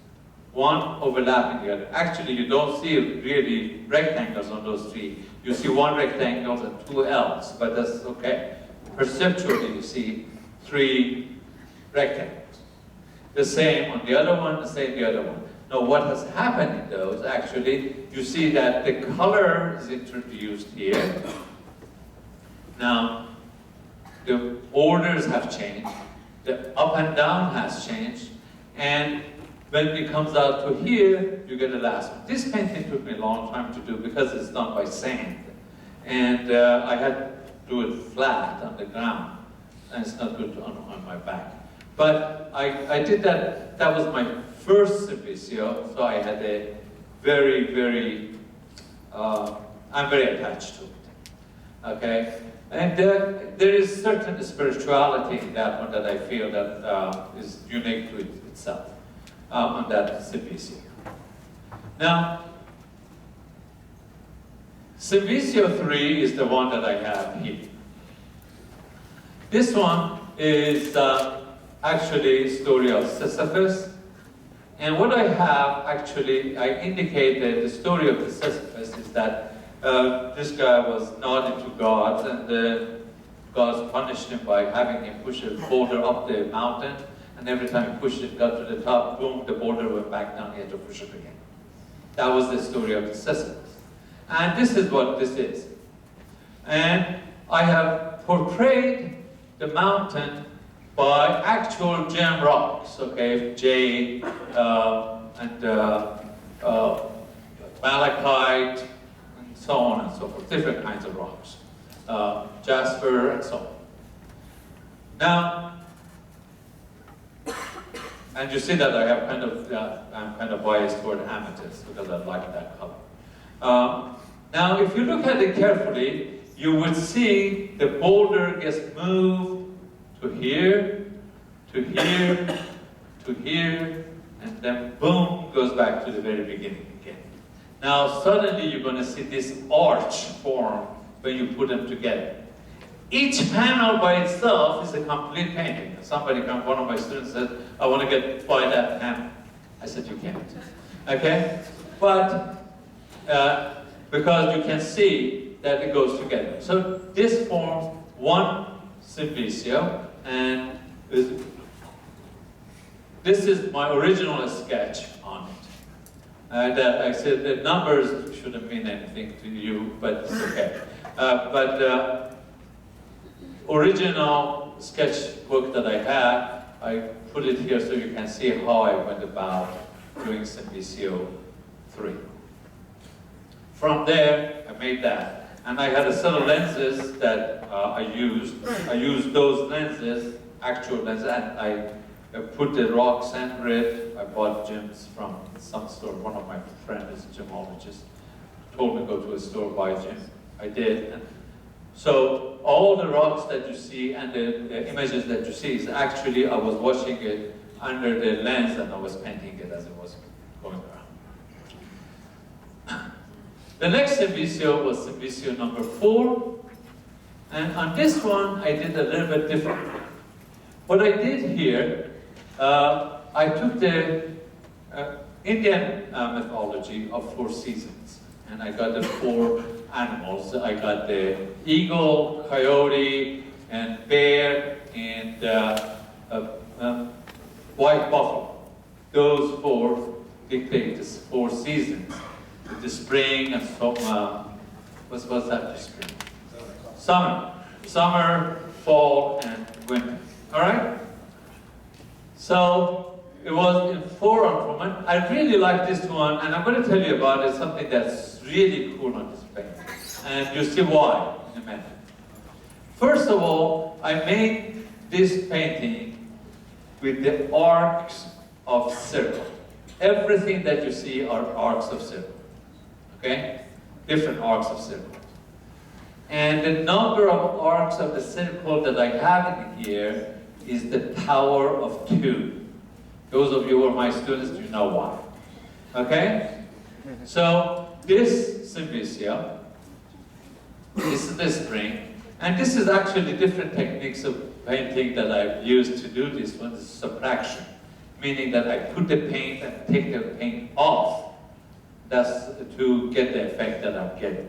one overlapping the other. Actually, you don't see really rectangles on those three. You see one rectangle and two L's, but that's okay. Perceptually, you see three rectangles. The same on the other one, the same the other one. Now, what has happened in those, actually, you see that the color is introduced here. Now, the orders have changed, the up and down has changed, and when it comes out to here, you get the last one. This painting took me a long time to do because it's done by sand. And I had to do it flat on the ground, and it's not good on my back. But I did that, that was my first Symvisio, so I had a very, I'm very attached to it, okay? And there is certain spirituality in that one that I feel that is unique to itself on that Symvisio. Now, Symvisio 3 is the one that I have here. This one is actually a story of Sisyphus. And what I have, actually, I indicated the story of the Sisyphus is that this guy was naughty to gods, and the gods punished him by having him push a boulder up the mountain, and every time he pushed it, got to the top, boom, the boulder went back down, he had to push it again. That was the story of the Sisyphus. And this is what this is. And I have portrayed the mountain by actual gem rocks, okay, jade, and malachite, so on and so forth, different kinds of rocks, jasper and so on. Now, and you see that I have I'm kind of biased toward amethyst because I like that color. Now, if you look at it carefully, you would see the boulder gets moved to here, to here, to here, and then boom, goes back to the very beginning again. Now suddenly you're going to see this arch form when you put them together. Each panel by itself is a complete painting. Somebody come, one of my students said, I want to buy that panel. I said, you can't. Okay? But because you can see that it goes together. So this forms one Symvisio, and this is my original sketch on it. That I said the numbers shouldn't mean anything to you, but it's okay. Original sketchbook that I had, I put it here so you can see how I went about doing Symvisio 3. From there, I made that. And I had a set of lenses that I used. I used those lenses, actual lenses, and I put the rocks under it. I bought gems from some store. One of my friends is a gemologist. Told me to go to a store, buy a gem. I did. And so all the rocks that you see and the images that you see is actually, I was watching it under the lens and I was painting it as it was going around. The next Symvisio was Symvisio number 4. And on this one, I did a little bit different. What I did here, I took the Indian mythology of 4 seasons. And I got the 4 animals. I got the eagle, coyote, and bear, and white buffalo. Those 4 dictate the 4 seasons. The spring and so, what's that? Spring? Summer, fall, and winter. All right. So it was in 4 unfoldment. I really like this one, and I'm going to tell you about it. Something that's really cool on this painting, and you'll see why in a minute. First of all, I made this painting with the arcs of circle. Everything that you see are arcs of circle. Okay? Different arcs of circle. And the number of arcs of the circle that I have in here is the power of 2. Those of you who are my students, you know why. Okay? So, this Symvisio, this is the spring, and this is actually different techniques of painting that I've used to do this one. This is subtraction, meaning that I put the paint and take the paint off. That's to get the effect that I'm getting.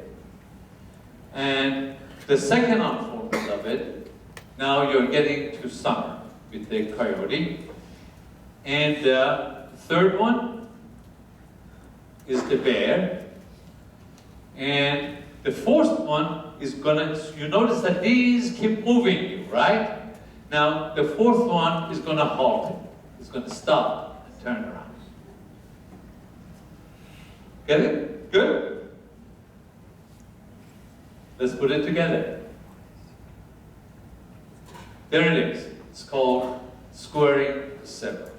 And the second unfoldment of it, now you're getting to summer with the coyote. And the third one is the bear. And the fourth one is gonna, you notice that these keep moving you, right? Now, the fourth one is gonna halt it. It's gonna stop and turn around. Get it? Good? Let's put it together. There it is. It's called squaring the circle.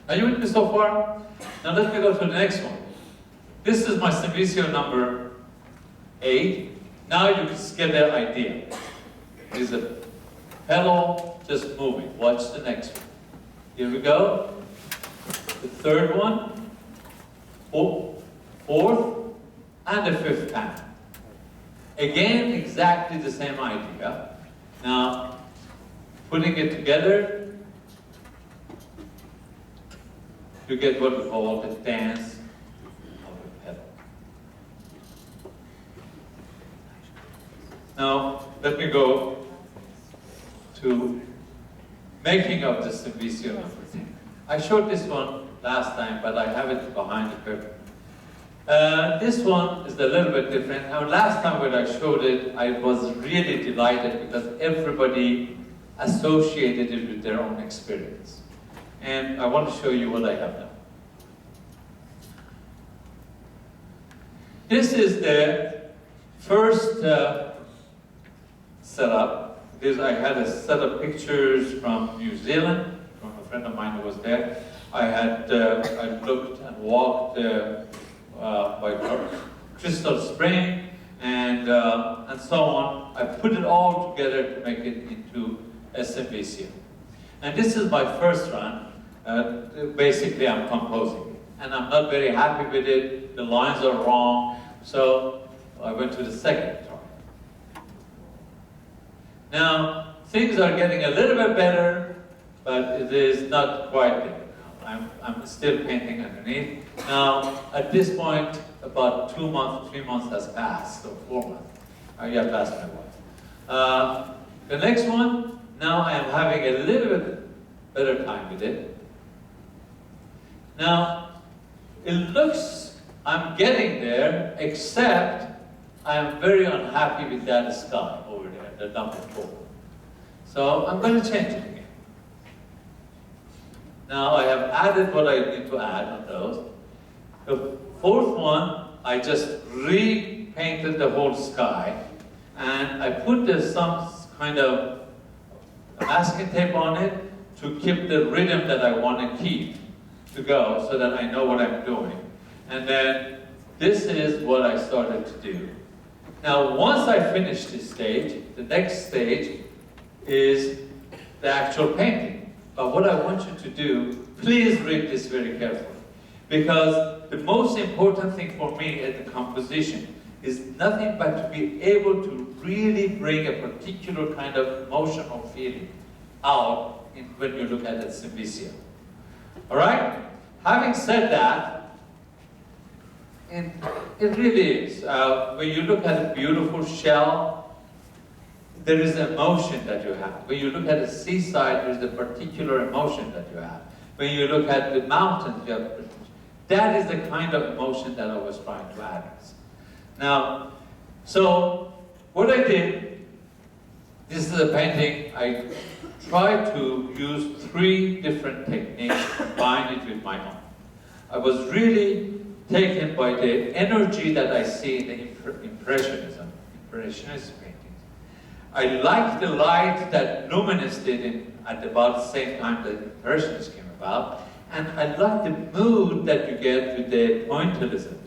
Are you with me so far? Now let me go to the next one. This is my Symvisio number 8. Now you can get the idea. There's a pedal just moving. Watch the next one. Here we go. The third one. 4th, and the 5th panel. Again, exactly the same idea. Now, putting it together, you get what we call the dance of the pedal. Now, let me go to making of the Symvisio number 10. I showed this one last time, but I have it behind the curtain. This one is a little bit different. Now, last time when I showed it, I was really delighted because everybody associated it with their own experience. And I want to show you what I have now. This is the first setup. I had a set of pictures from New Zealand, from a friend of mine who was there. I looked and walked by Crystal Spring and so on. I put it all together to make it into a Symvisio. And this is my first run. basically I'm composing. And I'm not very happy with it, the lines are wrong, so I went to the second try. Now, things are getting a little bit better, but it is not quite there. I'm still painting underneath. Now, at this point, about 2 months, 3 months has passed, so 4 months. You have to ask my wife. The next one, now I am having a little bit better time with it. Now, it looks, I'm getting there, except I am very unhappy with that sky over there, the number 4. So I'm going to change it again. Now I have added what I need to add on those. The fourth one, I just repainted the whole sky, and I put some kind of masking tape on it to keep the rhythm that I want to keep to go, so that I know what I'm doing. And then this is what I started to do. Now once I finish this stage, the next stage is the actual painting. But what I want you to do, please read this very carefully. Because the most important thing for me at the composition is nothing but to be able to really bring a particular kind of emotional feeling out when you look at the Symvisio. Alright? Having said that, it really is. When you look at a beautiful shell, there is emotion that you have. When you look at the seaside, there's a particular emotion that you have. When you look at the mountains, you have, that is the kind of emotion that I was trying to add. Now, so what I did, this is a painting, I tried to use 3 different techniques, combine it with my own. I was really taken by the energy that I see in the impressionist painting. I like the light that Luminous did at about the same time that Impressionists came about, and I like the mood that you get with the pointillism.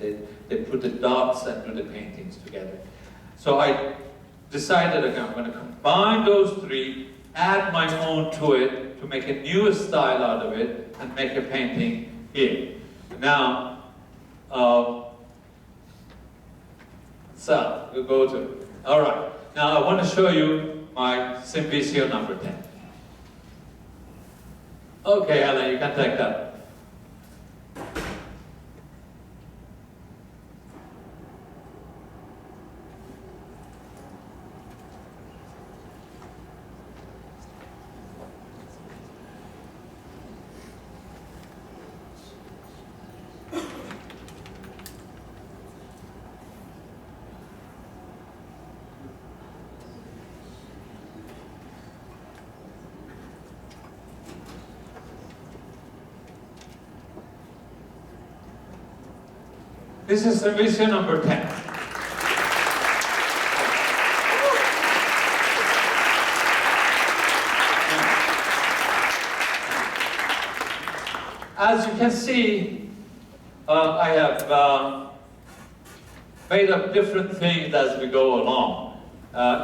They put the dots and do the paintings together. So I decided, okay, I'm going to combine those 3, add my own to it, to make a new style out of it, and make a painting here. Now, so we'll go to it. All right. Now I want to show you my Symvisio number 10. Okay, Alan, you can take that. This is Symvisio number 10. As you can see, I have made up different things as we go along.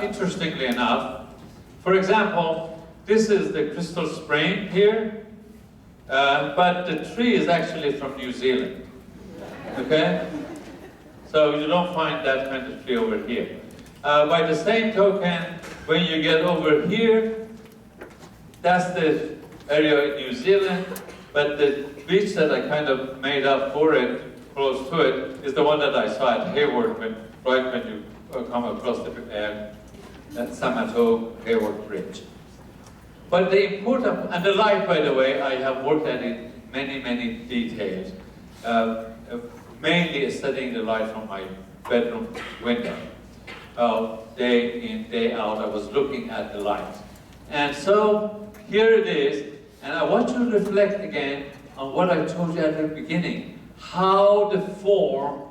Interestingly enough, for example, this is the crystal spring here, but the tree is actually from New Zealand. Okay? So you don't find that kind of tree over here. By the same token, when you get over here, that's the area in New Zealand, but the beach that I kind of made up for it, close to it, is the one that I saw at Hayward, right when you come across that San Mateo Hayward Bridge. But the important, and the light, by the way, I have worked at it many, many details. Mainly studying the light from my bedroom window. Day in, day out, I was looking at the light. And so, here it is, and I want you to reflect again on what I told you at the beginning, how the form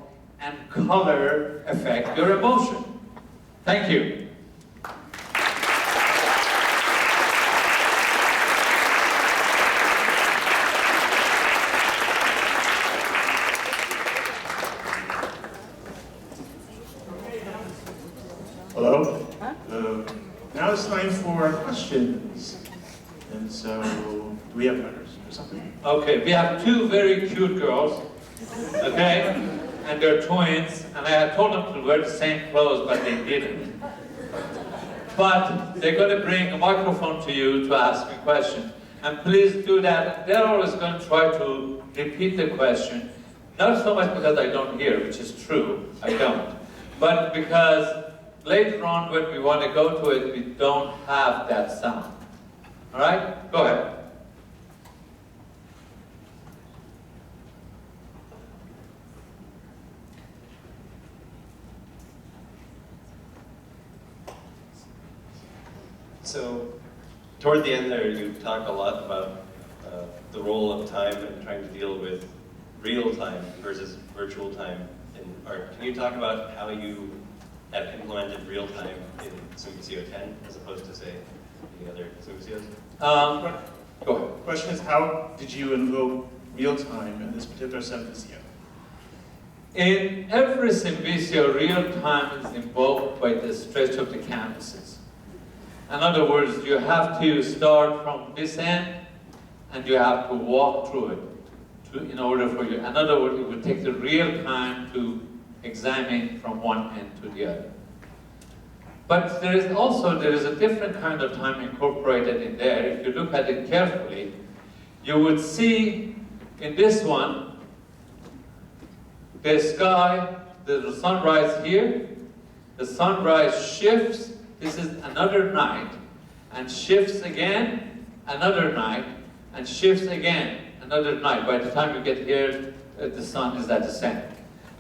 and color affect your emotion. Thank you. Hello. Now it's time for questions. And so, do we have letters? something. Okay, we have two very cute girls, okay? And they're twins, and I had told them to wear the same clothes, but they didn't. But they're going to bring a microphone to you to ask me questions. And please do that. They're always going to try to repeat the question. Not so much because I don't hear, which is true, I don't. But because later on when we want to go to it, we don't have that sound. All right? Go ahead. So, toward the end there, you talk a lot about the role of time and trying to deal with real time versus virtual time in art. Can you talk about how you have implemented real time in Symvisio 10 as opposed to, say, the other Symvisios? Go ahead. The Question is, how did you invoke real time in this particular Symvisio? In every Symvisio, real time is invoked by the stretch of the canvases. In other words, you have to start from this end and you have to walk through it in order for you. In other words, it would take the real time to examine from one end to the other. But there is a different kind of time incorporated in there. If you look at it carefully, you would see in this one, the sky, the sunrise here, the sunrise shifts, this is another night, and shifts again, another night, and shifts again, another night. By the time you get here, the sun is at the center.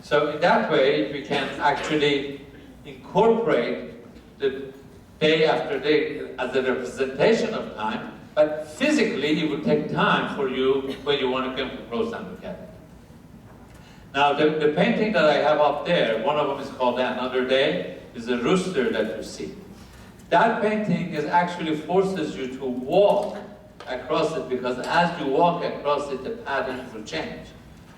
So in that way, we can actually incorporate the day after day as a representation of time, but physically it would take time for you when you want to come close and look at it. Now the painting that I have up there, one of them is called Another Day, is a rooster that you see. That painting actually forces you to walk across it, because as you walk across it, the pattern will change.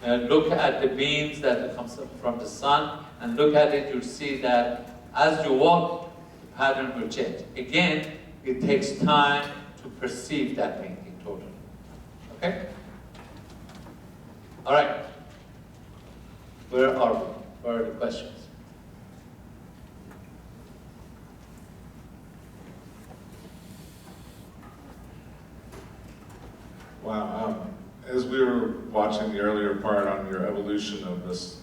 Look at the beams that comes up from the sun, and look at it, you'll see that as you walk, the pattern will change. Again, it takes time to perceive that painting totally. Okay? All right. Where are we? Where are the questions? Wow. As we were watching the earlier part on your evolution of this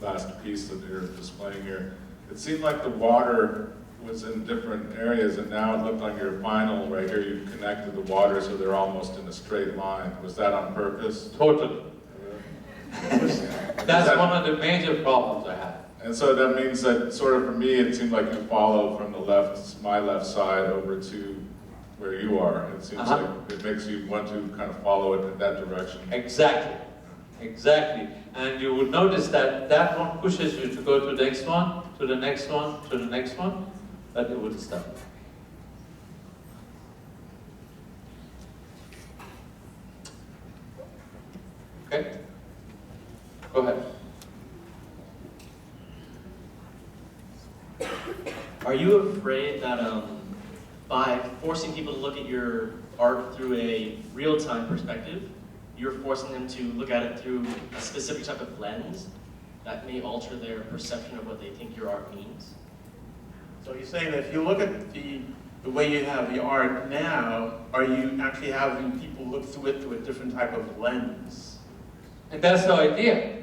last piece that you're displaying here, it seemed like the water was in different areas, and now it looked like your final right here, you connected the water so they're almost in a straight line. Was that on purpose? Totally. That's one of the major problems I have. And so that means that, sort of for me, it seemed like you follow from the left, my left side over to where you are. It seems like it makes you want to kind of follow it in that direction. Exactly. Exactly. And you would notice that that one pushes you to go to the next one, to the next one, to the next one, but it would stop. Okay? Go ahead. Are you afraid that by forcing people to look at your art through a real-time perspective, you're forcing them to look at it through a specific type of lens that may alter their perception of what they think your art means? So you're saying that if you look at the way you have the art now, are you actually having people look through it through a different type of lens? And that's the idea.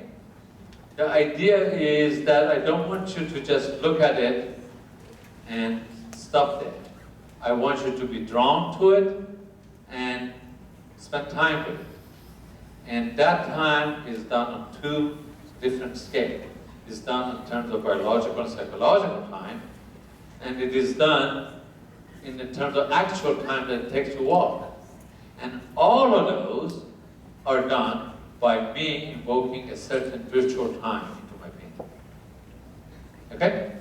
The idea is that I don't want you to just look at it and stop there. I want you to be drawn to it and spend time with it. And that time is done on two different scales. It's done in terms of biological and psychological time, and it is done in terms of actual time that it takes to walk. And all of those are done by me invoking a certain virtual time into my painting. Okay?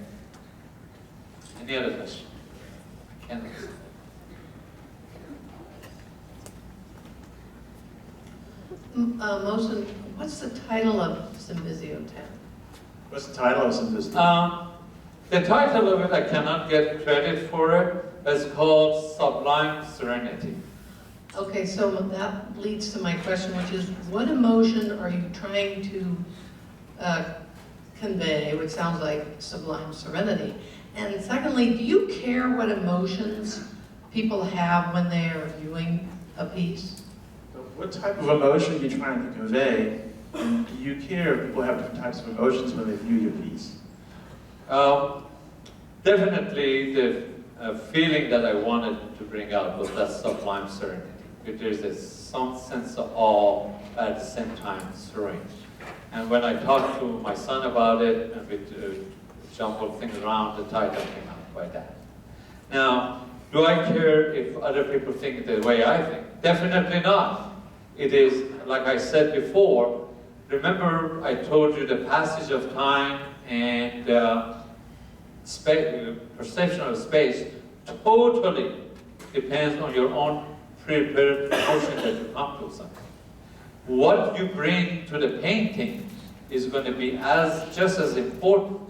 Any other question? Mohsen, what's the title of Symvisio 10? What's the title of Symvisio? The title of it, I cannot get credit for it. It's called Sublime Serenity. Okay, so that leads to my question, which is, what emotion are you trying to convey, which sounds like sublime serenity? And secondly, do you care what emotions people have when they are viewing a piece? So what type of emotion are you trying to convey? And do you care if people have different types of emotions when they view your piece? Definitely the feeling that I wanted to bring out was that sublime serenity. There's some sense of awe, but at the same time serene. And when I talked to my son about it, and we jumbled things around, the title came out by that. Now, do I care if other people think the way I think? Definitely not. It is, like I said before, remember I told you the passage of time and perception of space totally depends on your own prepared notion that you come to something. What you bring to the painting is going to be just as important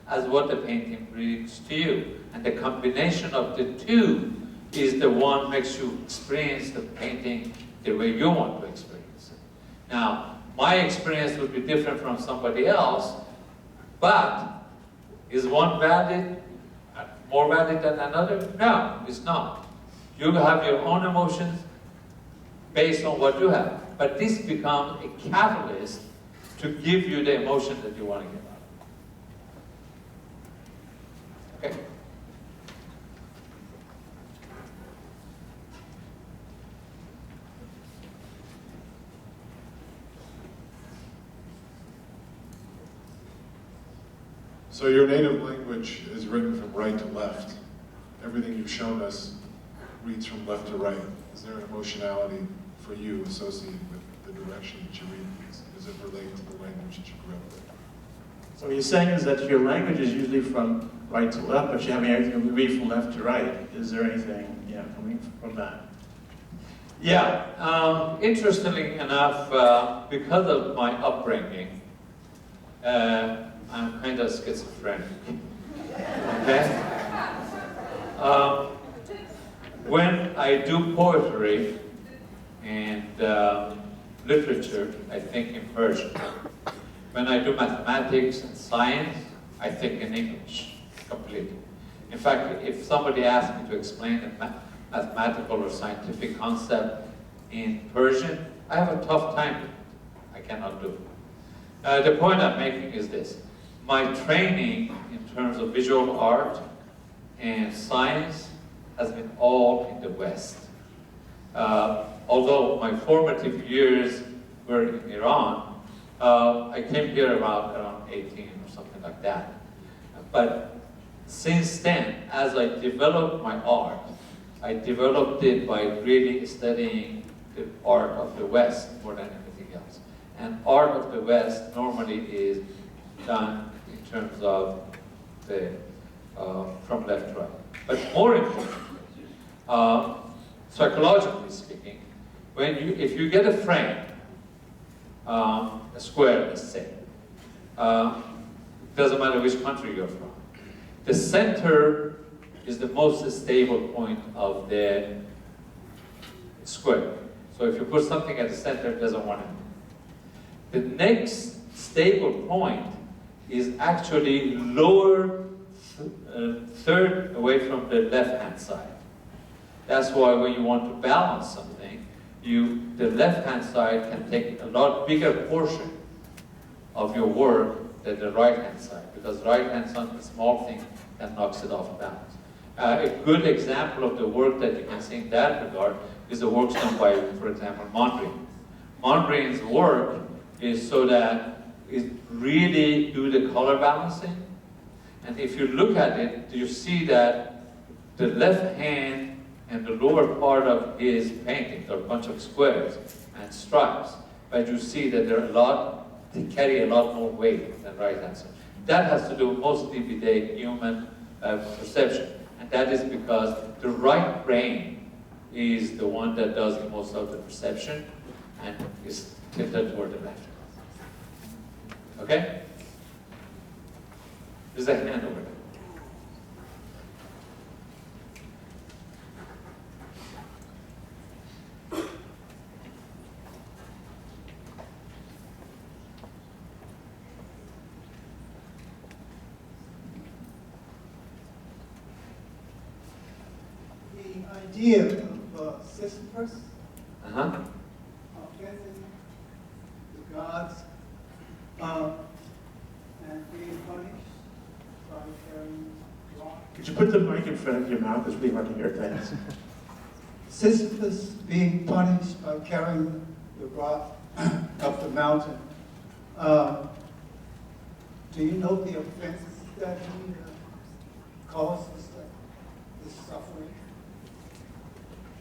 as what the painting brings to you. And the combination of the two is the one makes you experience the painting the way you want to experience it. Now, my experience would be different from somebody else, but is one valid, more valid than another? No, it's not. You have your own emotions based on what you have. But this becomes a catalyst to give you the emotion that you want to give out. Okay? So your native language is written from right to left. Everything you've shown us reads from left to right. Is there an emotionality for you associated with the direction that you read these? Does it relate to the language that you grew up with? So what you're saying is that your language is usually from right to left, but you're having everything read from left to right. Is there anything coming from that? Yeah, interestingly enough, because of my upbringing, I'm kind of schizophrenic. Okay? When I do poetry and literature, I think in Persian. When I do mathematics and science, I think in English, completely. In fact, if somebody asked me to explain a mathematical or scientific concept in Persian, I have a tough time with it. I cannot do it. The point I'm making is this. My training in terms of visual art and science has been all in the West. Although my formative years were in Iran, I came here around 18 or something like that. But since then, as I developed my art, I developed it by really studying the art of the West more than anything else. And art of the West normally is done in terms of the from left to right. But more importantly, psychologically speaking, if you get a frame, a square, let's say, doesn't matter which country you're from, the center is the most stable point of the square. So if you put something at the center, it doesn't want to move. The next stable point is actually lower third away from the left-hand side. That's why when you want to balance something, the left-hand side can take a lot bigger portion of your work than the right-hand side, because right-hand side, a small thing, that knocks it off balance. A good example of the work that you can see in that regard is the works done by, for example, Mondrian. Mondrian's work is so that it really do the color balancing. And if you look at it, you see that the left hand and the lower part of his painting, there are a bunch of squares and stripes, but you see that they carry a lot more weight than right hand side. That has to do mostly with the human perception. And that is because the right brain is the one that does the most of the perception and is tilted toward the left. Okay? There's a hand over there. idea of Sisyphus offending the gods and being punished by carrying rock. Could you put the mic in front of your mouth? It's really hard to hear things. Sisyphus being punished by carrying the rock up the mountain. Do you know the offense that he causes, this suffering?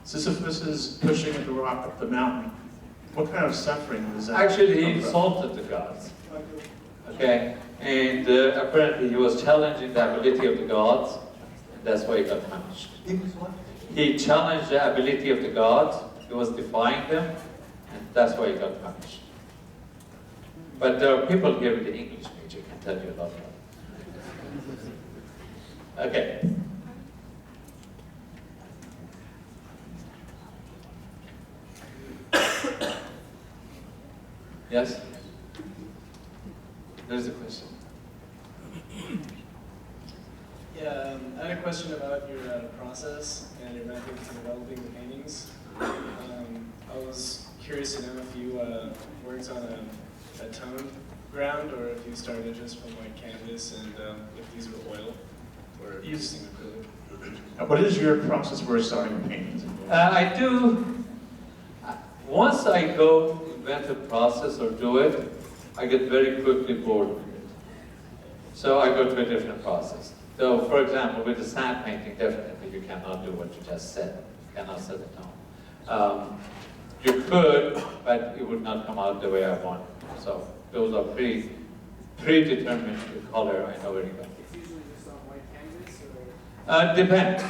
Sisyphus is pushing the rock up the mountain. What kind of suffering does that Actually, he come from? insulted the gods. Like Okay, and apparently he was challenging the ability of the gods, and that's why he got punished. he was what? He challenged the ability of the gods, he was defying them, and that's why he got punished. But there are people here with the English major can tell you a lot more. Okay. Yes? There's a question. Yeah, I had a question about your process and your method for developing the paintings. I was curious to know if you worked on a toned ground or if you started just from white canvas and if these were oil or using acrylic. What is your process for starting a painting? I do, once I go invent a process or do it, I get very quickly bored with it. So I go to a different process. So for example, with the sand painting, definitely you cannot do what you just said. You cannot set a tone. You could, but it would not come out the way I want. So those are predetermined with color. I know where to go. It's usually just on white canvas or? Depends.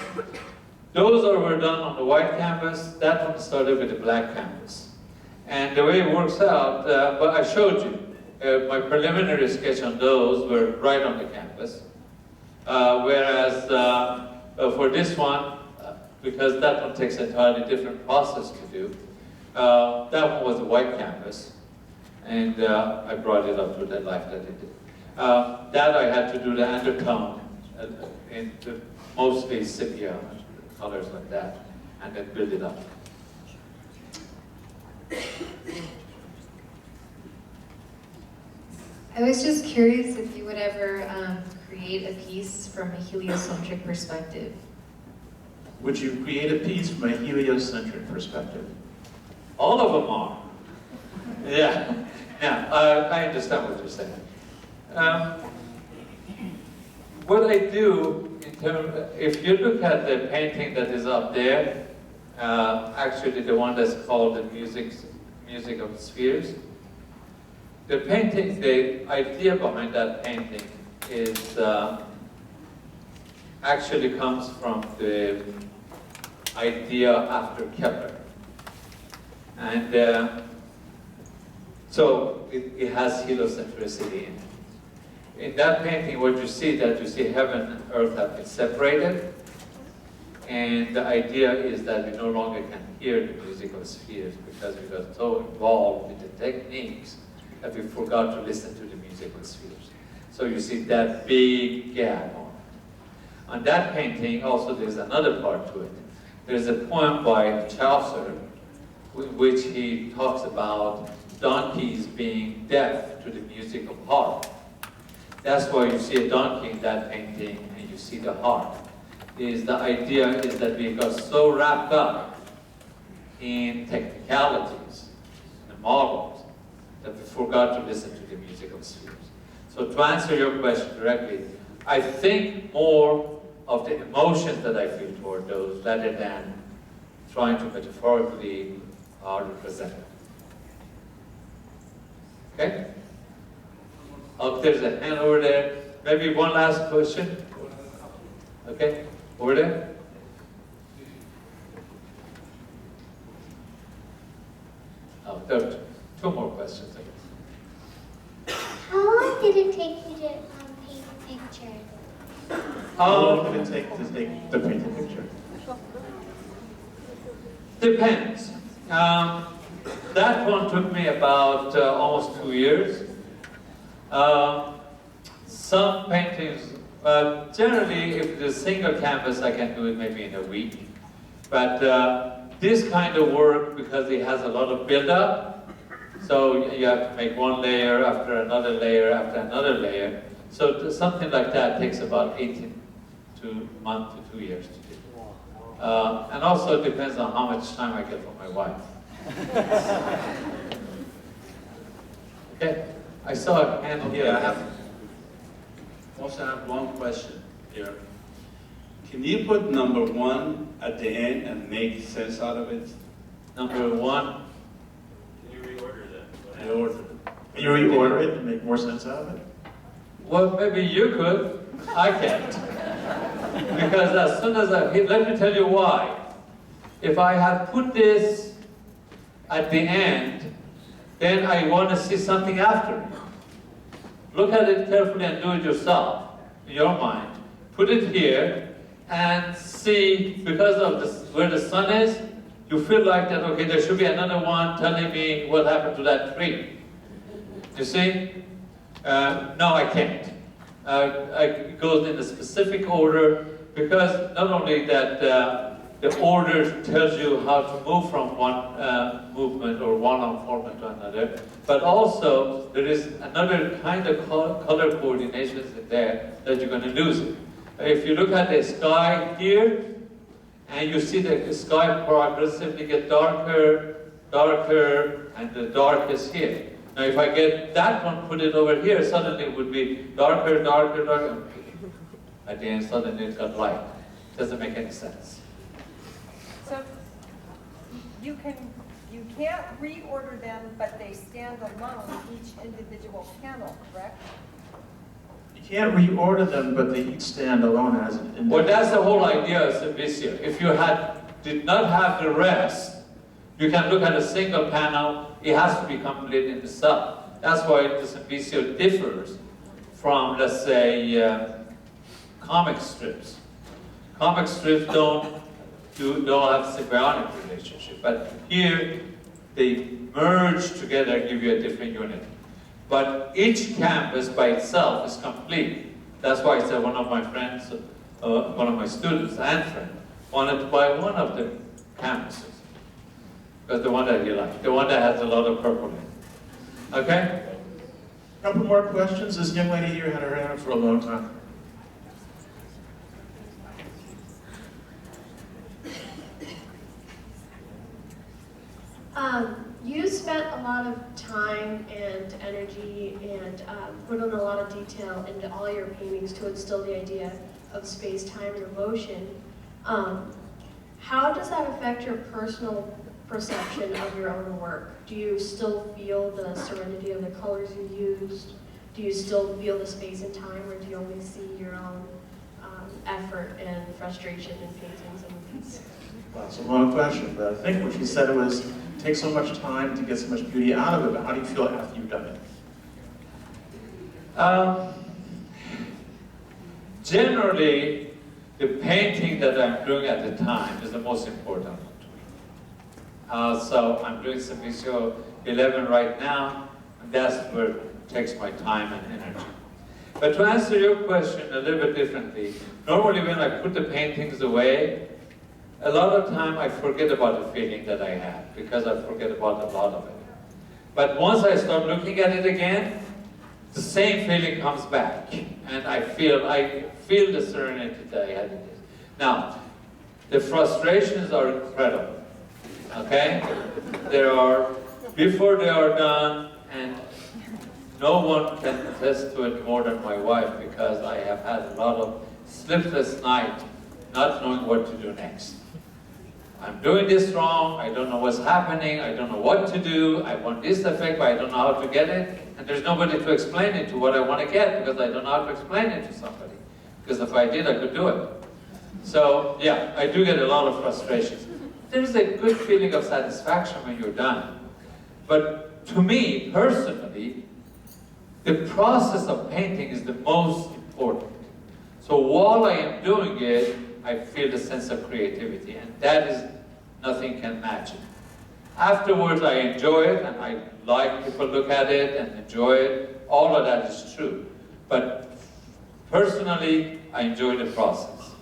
Those were done on the white canvas. That one started with the black canvas. And the way it works out, but I showed you, my preliminary sketch on those were right on the canvas. Whereas for this one, because that one takes an entirely different process to do, that one was a white canvas. And I brought it up to the life that it did. That I had to do the undertone into mostly sepia colors like that, and then build it up. I was just curious if you would ever create a piece from a heliocentric perspective. Would you create a piece from a heliocentric perspective? All of them are. Yeah, yeah, I understand what you're saying. What I do, if you look at the painting that is up there, actually the one that's called the Music of Spheres, the painting, the idea behind that painting is actually comes from the idea after Kepler. And so it has heliocentricity in it. In that painting, what you see, that you see heaven and earth have been separated. And the idea is that we no longer can hear the music of spheres because we got so involved with the techniques that we forgot to listen to the music of spheres. So you see that big gap on that painting. Also, there's another part to it. There's a poem by Chaucer in which he talks about donkeys being deaf to the music of harp. That's why you see a donkey in that painting and you see the harp. The idea is that we got so wrapped up in technicalities and models that we forgot to listen to the music of spheres. So to answer your question directly, I think more of the emotions that I feel toward those rather than trying to metaphorically represent them. Okay? Oh, there's a hand over there. Maybe one last question. Okay, over there. Oh, there are two more questions, I guess. How long did it take you to paint a picture? How long did it take to paint a picture? Depends. That one took me about almost 2 years. Some paintings, generally if it's a single canvas, I can do it maybe in a week. But this kind of work, because it has a lot of build-up, so you have to make one layer after another layer after another layer. So something like that takes about 18 months to 2 years to do. And also it depends on how much time I get from my wife. Okay, I saw a hand here. I also have one question here. Can you put number 1 at the end and make sense out of it? Number 1. Can you reorder that? Reorder. Can you reorder it and make more sense out of it? Well, maybe you could. I can't. Because as soon as let me tell you why. If I had put this at the end, then I want to see something after it. Look at it carefully and do it yourself, in your mind. Put it here and see, because of this, where the sun is, you feel like that, okay, there should be another one telling me what happened to that tree. You see? No, I can't. It goes in a specific order, because not only that the order tells you how to move from one movement or one format to another, but also there is another kind of color coordinations in there that you're going to lose it. If you look at the sky here, and you see the sky progressively get darker, darker, and the darkest here. Now if I get that one, put it over here, suddenly it would be darker, darker, darker. At the end, suddenly it got light. Doesn't make any sense. So you can't reorder them, but they stand alone, each individual panel, correct? You can't reorder them, but they each stand alone as an individual. Well, that's the whole idea of Symvisio. If you did not have the rest, you can look at a single panel, it has to be complete in itself. That's why the Symvisio differs from, let's say, comic strips. Comic strips don't have symbiotic relationship, but here they merge together and give you a different unit. But each canvas by itself is complete. That's why I said one of my friends, one of my students and friend, wanted to buy one of the canvases. Because the one that he liked, the one that has a lot of purple in it. Okay? A couple more questions. This young lady here had her hand up for a long time. You spent a lot of time and energy and put in a lot of detail into all your paintings to instill the idea of space, time, and emotion. How does that affect your personal perception of your own work? Do you still feel the serenity of the colors you used? Do you still feel the space and time, or do you only see your own effort and frustration in paintings and movies? Well, it's a long question, but I think what she said was, it takes so much time to get so much beauty out of it, but how do you feel after you've done it? Generally, the painting that I'm doing at the time is the most important one to me. So I'm doing Symvisio 11 right now, and that's where it takes my time and energy. But to answer your question a little bit differently, normally when I put the paintings away, a lot of time I forget about the feeling that I had, because I forget about a lot of it. But once I start looking at it again, the same feeling comes back, and I feel the serenity that I had in it. Now, the frustrations are incredible, okay? Before they are done, and no one can attest to it more than my wife, because I have had a lot of sleepless nights not knowing what to do next. I'm doing this wrong, I don't know what's happening, I don't know what to do, I want this effect, but I don't know how to get it, and there's nobody to explain it to what I want to get, because I don't know how to explain it to somebody. Because if I did, I could do it. So, yeah, I do get a lot of frustrations. There's a good feeling of satisfaction when you're done. But to me, personally, the process of painting is the most important. So while I am doing it, I feel the sense of creativity, and that is, nothing can match it. Afterwards, I enjoy it, and I like people look at it and enjoy it. All of that is true. But personally, I enjoy the process.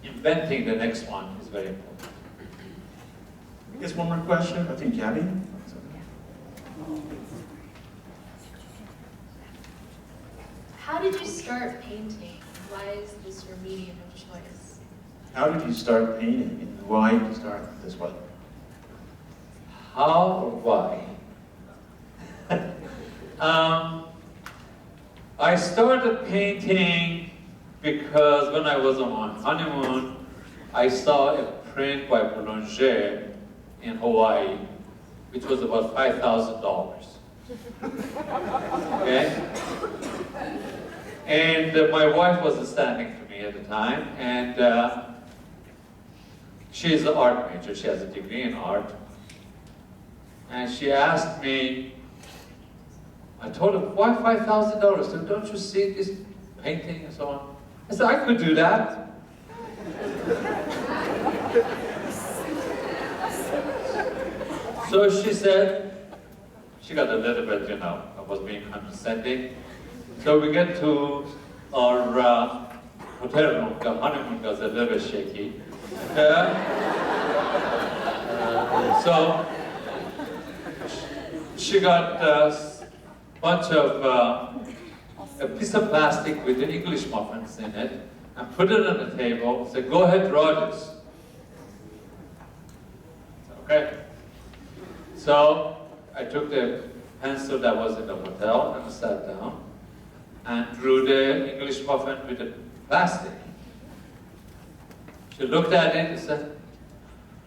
Inventing the next one is very important. guess one more question. I think Gabby. How did you start painting? Why is this your medium of choice? How did you start painting, and why did you start this way? How or why? I started painting because when I was on my honeymoon, I saw a print by Boulanger in Hawaii, which was about $5,000. Okay? And my wife was standing to me at the time, and she's an art major. She has a degree in art. And she asked me, I told her, why $5,000? So don't you see this painting and so on? I said, I could do that. So she said, she got a little bit, you know, I was being condescending. So we get to our hotel room. The honeymoon was a little bit shaky. So she got a bunch of a piece of plastic with the English muffins in it and put it on the table. Said, "Go ahead, draw this." Okay. So I took the pencil that was in the hotel and sat down and drew the English muffin with the plastic. She looked at it and said,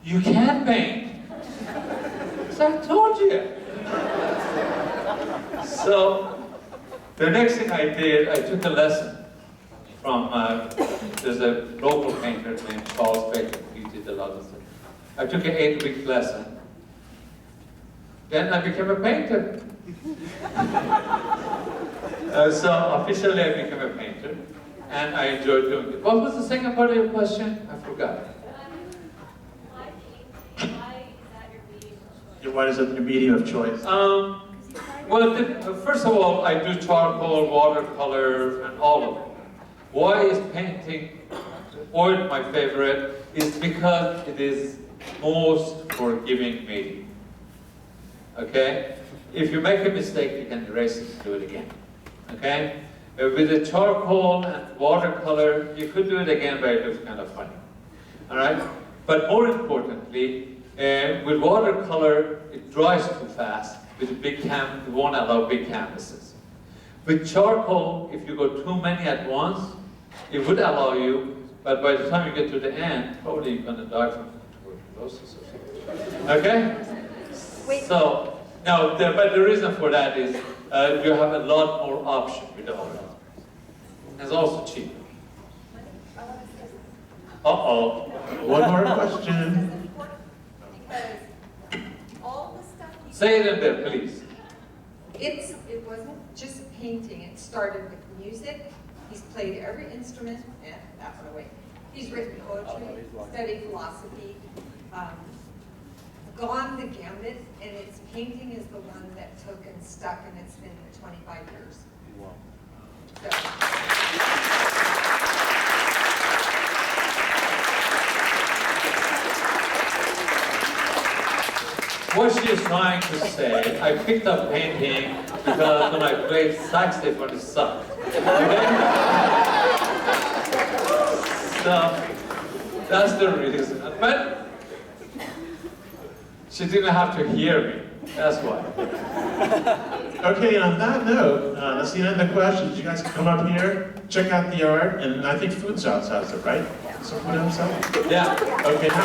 "You can't paint." So I told you. So the next thing I did, I took a lesson from, there's a local painter named Charles Baker. He did a lot of things. I took an 8-week lesson. Then I became a painter. So officially I became a painter, and I enjoyed doing it. What was the second part of your question? I forgot. Why is it your medium of choice? Well, first of all, I do charcoal, watercolor, and all of them. Why is painting oil my favorite? Is because it is most forgiving medium. Okay? If you make a mistake, you can erase it and do it again. Okay? With the charcoal and watercolor, you could do it again, but it looks kind of funny. All right? But more importantly, with watercolor, it dries too fast. With a big it won't allow big canvases. With charcoal, if you go too many at once, it would allow you, but by the time you get to the end, probably you're going to die from tuberculosis or something. Okay? Wait. So, now, but the reason for that is you have a lot more option with the oil. It's also cheaper. Uh-oh. One more question. Say it in there, please. It wasn't just painting. It started with music. He's played every instrument. That went away. He's written poetry, studied philosophy, gone the gamut, and its painting is the one that took and stuck, and it's been 25 years. Wow. What she is trying to say, I picked up painting because when I played saxophone, it sucked. Okay? So, that's the reason. But she didn't have to hear me. That's why. Okay, on that note, that's the end of the questions. You guys can come up here, check out the art, and I think Food Shots has it, right? So food outside? Yeah. Okay, now